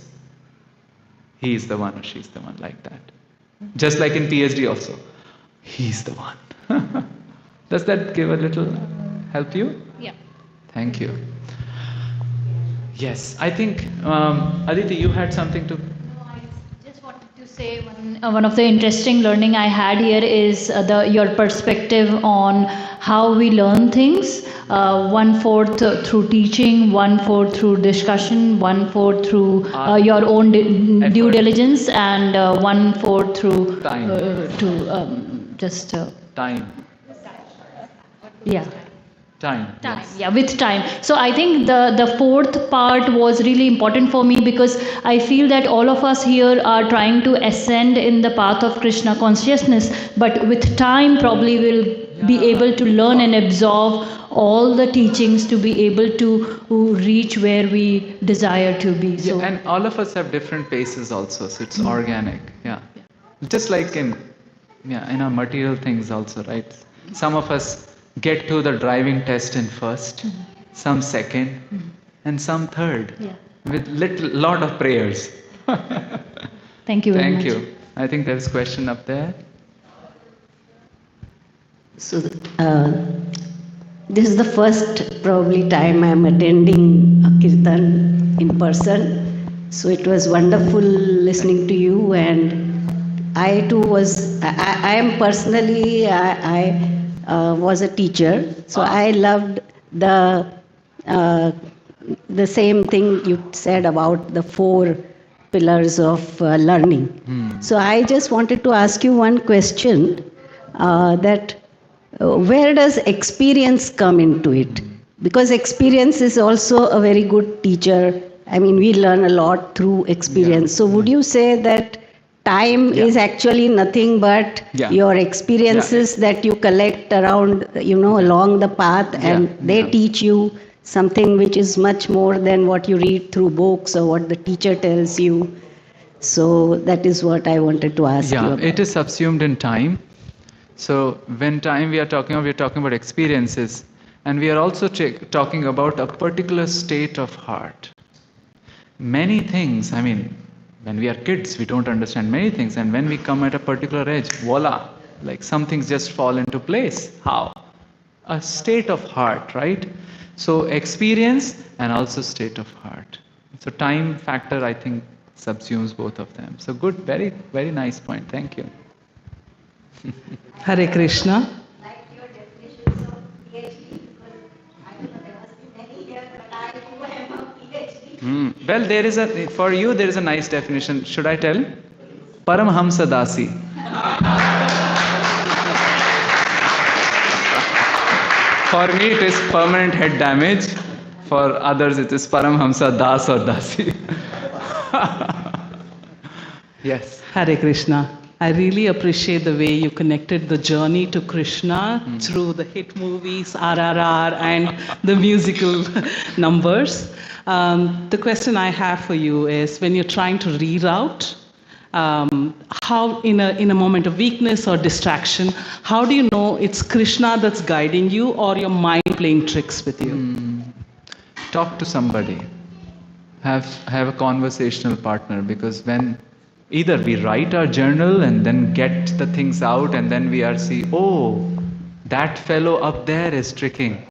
he is the one or she is the one, like that. Just like in PhD also. He is the one. Does that give a little help you? Yeah. Thank you. Yes, I think Aditi, you had something to. I just wanted to say one of the interesting learning I had here is your perspective on how we learn things. 1/4 through teaching, 1/4 through discussion, 1/4 through your own due diligence, and 1/4 through Time. Time. Yeah. Time. Time, yeah, with time. So I think the 4th part was really important for me, because I feel that all of us here are trying to ascend in the path of Krishna consciousness, but with time probably we'll be able to learn and absorb all the teachings to be able to reach where we desire to be. So, Yeah, and all of us have different paces also, so it's organic. Yeah. Just like in our material things also, right? Some of us get to the driving test in first, some second, and some third, with lot of prayers. thank you very much. Thank you. I think there's a question up there. So, this is the first probably time I am attending a kirtan in person. So it was wonderful listening to you, and I too I am personally, I was a teacher, so I loved uh, the same thing you said about the 4 pillars of learning. So I just wanted to ask you one question, that where does experience come into it? Because experience is also a very good teacher. I mean, we learn a lot through experience. So would you say that time is actually nothing but your experiences that you collect around, along the path, and they teach you something which is much more than what you read through books or what the teacher tells you? So that is what I wanted to ask you about. It is subsumed in time. So when time we are talking about experiences, and we are also talking about a particular state of heart. Many things, I mean, when we are kids, we don't understand many things, and when we come at a particular age, voila, like some things just fall into place. How? A state of heart, right? So experience and also state of heart. So time factor, I think, subsumes both of them. So good, very, very nice point. Thank you. Hare Krishna. Well, for you, there is a nice definition. Should I tell? Paramhamsa Dasi. For me, it is permanent head damage. For others, it is Paramhamsa Das or Dasi. Yes. Hare Krishna. I really appreciate the way you connected the journey to Krishna through the hit movies, RRR, and the musical numbers. The question I have for you is, when you're trying to reroute, how in a moment of weakness or distraction, how do you know it's Krishna that's guiding you or your mind playing tricks with you? Talk to somebody. Have a conversational partner, because when either we write our journal and then get the things out, and then we are that fellow up there is tricking.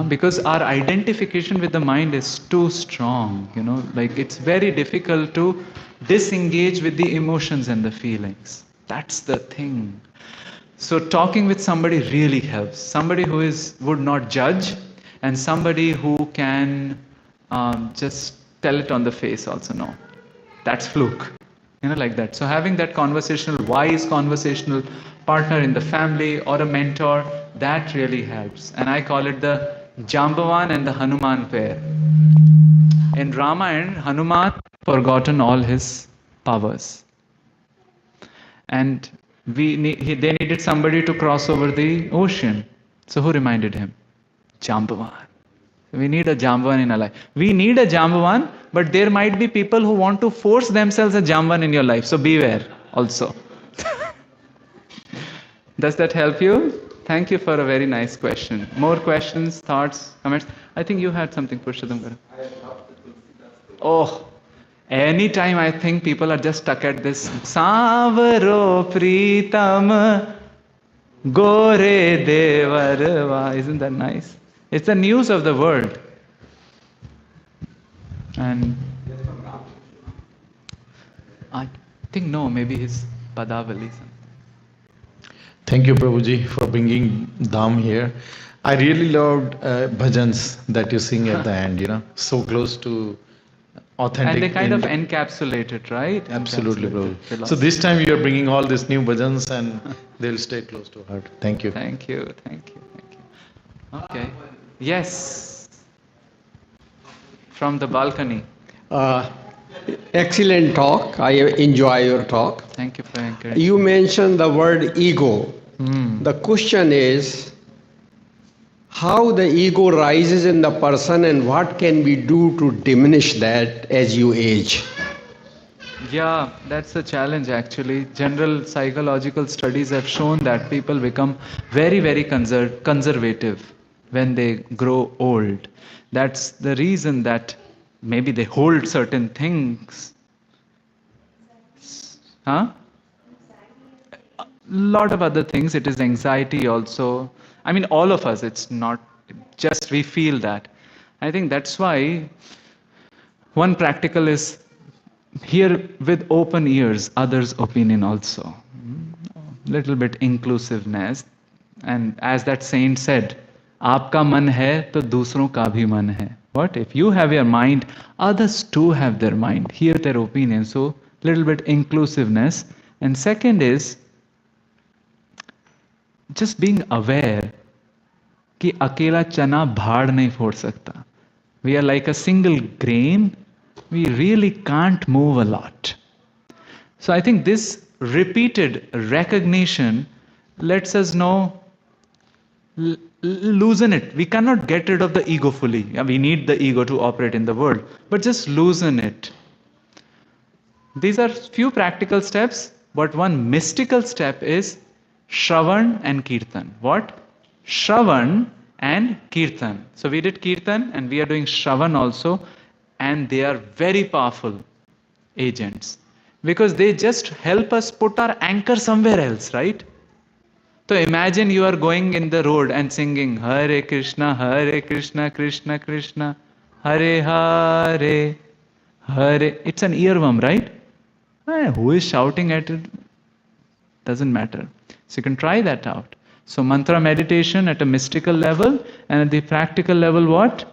Because our identification with the mind is too strong, like it's very difficult to disengage with the emotions and the feelings. That's the thing. So talking with somebody really helps. Somebody who would not judge, and somebody who can just tell it on the face also. No, that's fluke. Like that. So having that wise conversational partner in the family or a mentor, that really helps. And I call it the Jambavan and the Hanuman pair. In Ramayana, Hanuman forgotten all his powers. And they needed somebody to cross over the ocean. So who reminded him? Jambavan. We need a Jambavan in our life. We need a Jambavan, but there might be people who want to force themselves a Jambavan in your life. So beware also. Does that help you? Thank you for a very nice question. More questions, thoughts, comments? I think you had something, Purushottam. Anytime I think people are just stuck at this Savaro Pritam Gore Devarva. Isn't that nice? It's the news of the world. And I think maybe his Padavali. Thank you, Prabhuji, for bringing Dham here. I really loved bhajans that you sing at the end, so close to authentic. And they kind of encapsulate it, right? Absolutely, Prabhuji. So this time you are bringing all these new bhajans and they'll stay close to heart. Thank you. Thank you. Okay. Yes. From the balcony. Excellent talk. I enjoy your talk. Thank you for encouraging. You mentioned the word ego. The question is how the ego rises in the person and what can we do to diminish that as you age? Yeah, that's a challenge actually. General psychological studies have shown that people become very, very conservative when they grow old. That's the reason that maybe they hold certain things. A lot of other things. It is anxiety also. I mean, all of us, it's not just we feel that. I think that's why One practical is hear with open ears others' opinion also. Little bit inclusiveness. And as that saint said, आपका मन है तो दूसरों का भी मन है. What? If you have your mind, others too have their mind. Hear their opinion. So, little bit inclusiveness. And second is just being aware कि अकेला चना भाड़ नहीं फोड़ सकता. We are like a single grain. We really can't move a lot. So I think this repeated recognition lets us know, loosen it. We cannot get rid of the ego fully. We need the ego to operate in the world, but just loosen it. These are few practical steps, but one mystical step is Shravan and Kirtan. What? Shravan and Kirtan. So we did Kirtan and we are doing Shravan also, and they are very powerful agents because they just help us put our anchor somewhere else, right? So imagine you are going in the road and singing Hare Krishna, Krishna Krishna, Hare Hare, Hare. It's an earworm, right? Who is shouting at it? Doesn't matter. So you can try that out. So mantra meditation at a mystical level, and at the practical level what?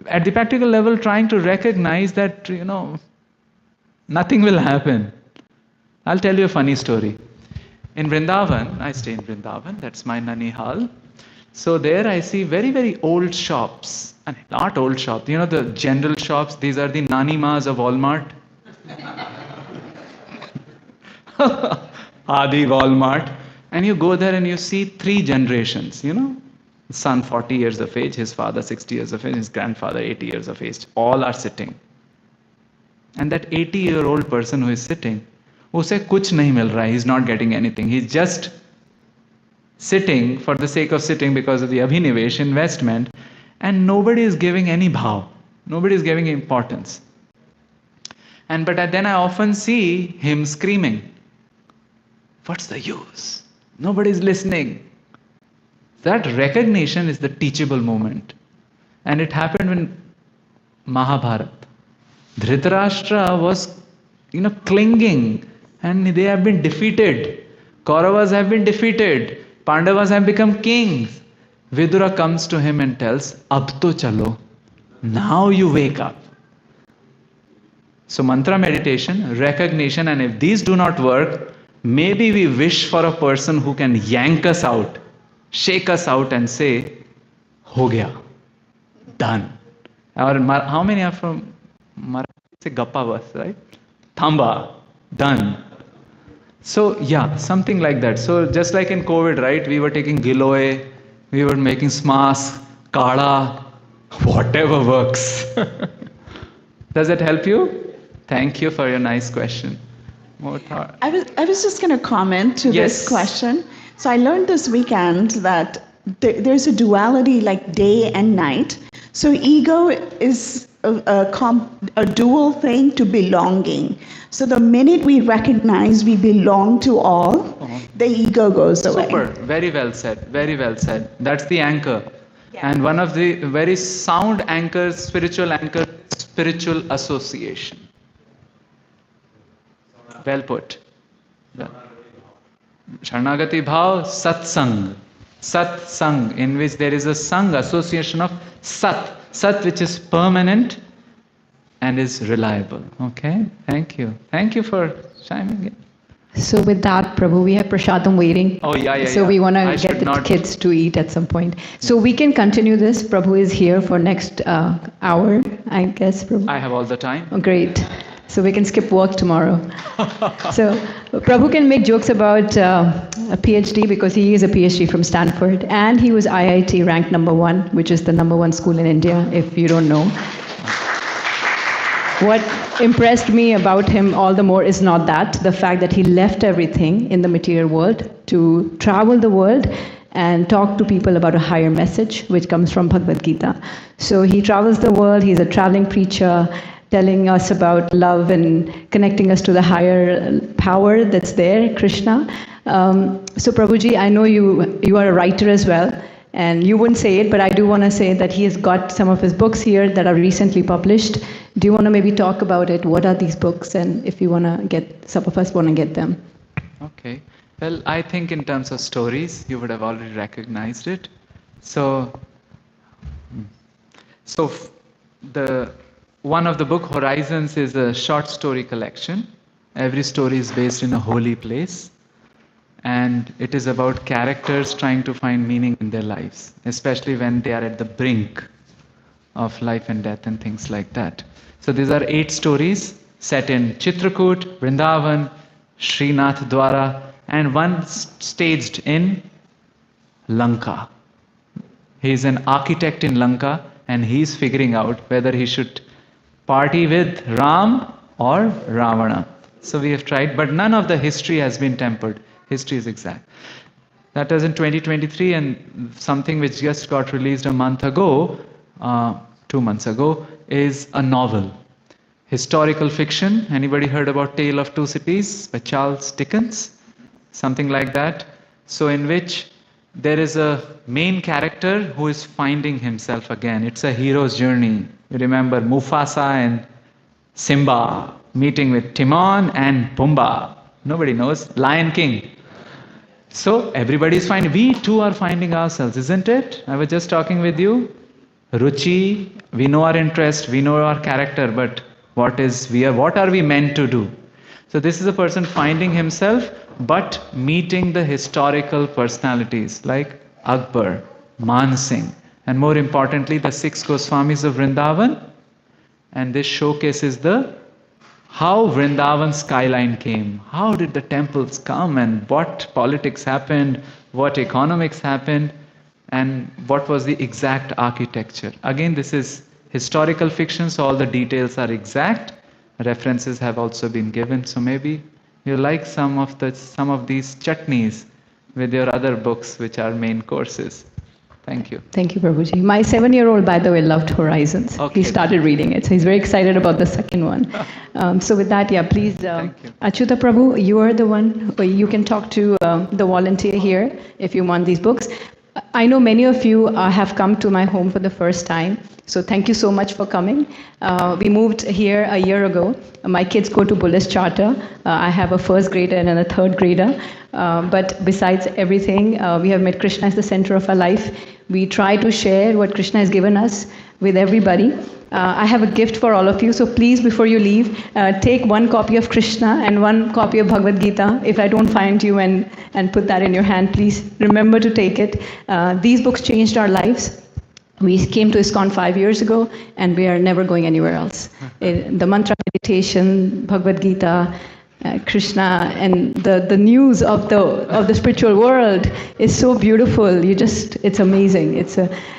At the practical level, trying to recognize that, nothing will happen. I'll tell you a funny story. In Vrindavan, I stay in Vrindavan, that's my Nanihal. So there I see very, very old shops. And not old shops, the general shops, these are the Nani Mas of Walmart. Adi Walmart. And you go there and you see 3 generations, son 40 years of age, his father 60 years of age, his grandfather 80 years of age. All are sitting. And that 80-year-old person who is sitting, उसे कुछ नहीं मिल रहा है. He's not getting anything. He's just sitting for the sake of sitting because of the Abhinivesh investment, and nobody is giving any bhav. Nobody is giving importance. But then I often see him screaming. What's the use? Nobody is listening. That recognition is the teachable moment. And it happened in Mahabharata. Dhritarashtra was, clinging, and they have been defeated. Kauravas have been defeated. Pandavas have become kings. Vidura comes to him and tells, Ab to chalo. Now you wake up. So mantra meditation, recognition, and if these do not work, maybe we wish for a person who can yank us out, shake us out and say, Ho gaya. Done. Or how many are from Marathi? Say Gappa was, right? Thamba. Done. So yeah, something like that. So just like in COVID, right? We were taking Giloy, we were making smas, kada, whatever works. Does that help you? Thank you for your nice question. More thought? I was just going to comment to this question. So I learned this weekend that there's a duality like day and night. So ego is a dual thing to belonging. So the minute we recognize we belong to all, the ego goes away. Super. Very well said. Very well said. That's the anchor. Yeah. And one of the very sound anchors, spiritual association. Well put. Sharnagati bhav, satsang. Satsang, in which there is a sang, association of sat. Sat, which is permanent and is reliable. Okay? Thank you. Thank you for chiming in. So with that, Prabhu, we have prasadam waiting. Oh, yeah. So we want to get the kids to eat at some point. So we can continue this. Prabhu is here for next hour, I guess, Prabhu. I have all the time. Oh, great. So we can skip work tomorrow. So Prabhu can make jokes about a PhD because he is a PhD from Stanford, and he was IIT ranked #1, which is the #1 school in India, if you don't know. What impressed me about him all the more is not that, the fact that he left everything in the material world to travel the world and talk to people about a higher message, which comes from Bhagavad Gita. So he travels the world, he's a traveling preacher, telling us about love and connecting us to the higher power that's there, Krishna. So Prabhuji, I know you are a writer as well, And you wouldn't say it, but I do want to say that he has got some of his books here that are recently published. Do you want to maybe talk about it? What are these books? And if you want to get, some of us want to get them. Okay. Well, I think in terms of stories, you would have already recognized it. So the one of the book, Horizons, is a short story collection. Every story is based in a holy place. And it is about characters trying to find meaning in their lives, especially when they are at the brink of life and death and things like that. So these are 8 stories set in Chitrakoot, Vrindavan, Srinath Dwara, and one staged in Lanka. He is an architect in Lanka, and he is figuring out whether he should party with Ram or Ravana. So we have tried, but none of the history has been tempered. History is exact. That was in 2023, and something which just got released a month ago, 2 months ago, is a novel. Historical fiction. Anybody heard about Tale of Two Cities by Charles Dickens? Something like that. So in which there is a main character who is finding himself again. It's a hero's journey. You remember Mufasa and Simba meeting with Timon and Pumbaa. Nobody knows. Lion King. So everybody is finding. We too are finding ourselves, isn't it? I was just talking with you. Ruchi, we know our interest, we know our character, but what are we meant to do? So this is a person finding himself, but meeting the historical personalities like Akbar, Man Singh, and more importantly, the 6 Goswamis of Vrindavan. And this showcases how Vrindavan skyline came. How did the temples come, and what politics happened, what economics happened, and what was the exact architecture. Again, this is historical fiction, so all the details are exact. References have also been given, so maybe you like some of these chutneys with your other books, which are main courses. Thank you. Thank you, Prabhuji. My 7-year-old, by the way, loved Horizons. Okay. He started reading it, so he's very excited about the second one. So with that, please, Thank you. Achyuta Prabhu, you are the one, you can talk to the volunteer here if you want these books. I know many of you have come to my home for the first time, so thank you so much for coming. We moved here a year ago. My kids go to Buddhist charter. I have a first grader and a third grader. But besides everything, we have made Krishna as the center of our life. We try to share what Krishna has given us with everybody. I have a gift for all of you, so please, before you leave, take one copy of Krishna and one copy of Bhagavad Gita. If I don't find you and put that in your hand, please remember to take it. These books changed our lives. We came to ISKCON 5 years ago, and we are never going anywhere else. The mantra meditation, Bhagavad Gita, Krishna, and the news of the spiritual world is so beautiful. It's amazing.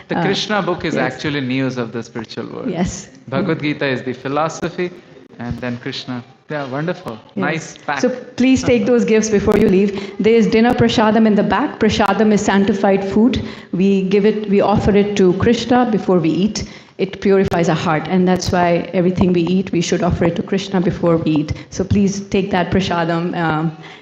The Krishna book is actually news of the spiritual world. Yes. Bhagavad Gita is the philosophy, and then Krishna. Yeah, wonderful. Yes. Nice pack. So please take those gifts before you leave. There is dinner prasadam in the back. Prasadam is sanctified food. We offer it to Krishna before we eat. It purifies our heart, and that's why everything we eat, we should offer it to Krishna before we eat. So please take that prasadam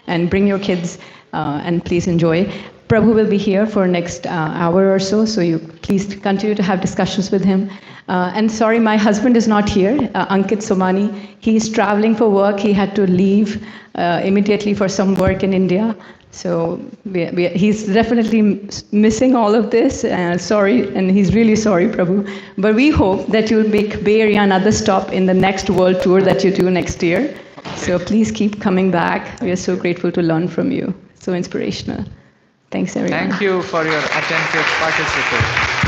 and bring your kids and please enjoy. Prabhu will be here for next hour or so you please continue to have discussions with him. And sorry, my husband is not here, Ankit Somani. He's traveling for work. He had to leave immediately for some work in India. So he's definitely missing all of this. Sorry, and he's really sorry, Prabhu. But we hope that you'll make Bay Area another stop in the next world tour that you do next year. Okay. So please keep coming back. We are so grateful to learn from you. So inspirational. Thanks, everyone. Thank you for your attentive participation.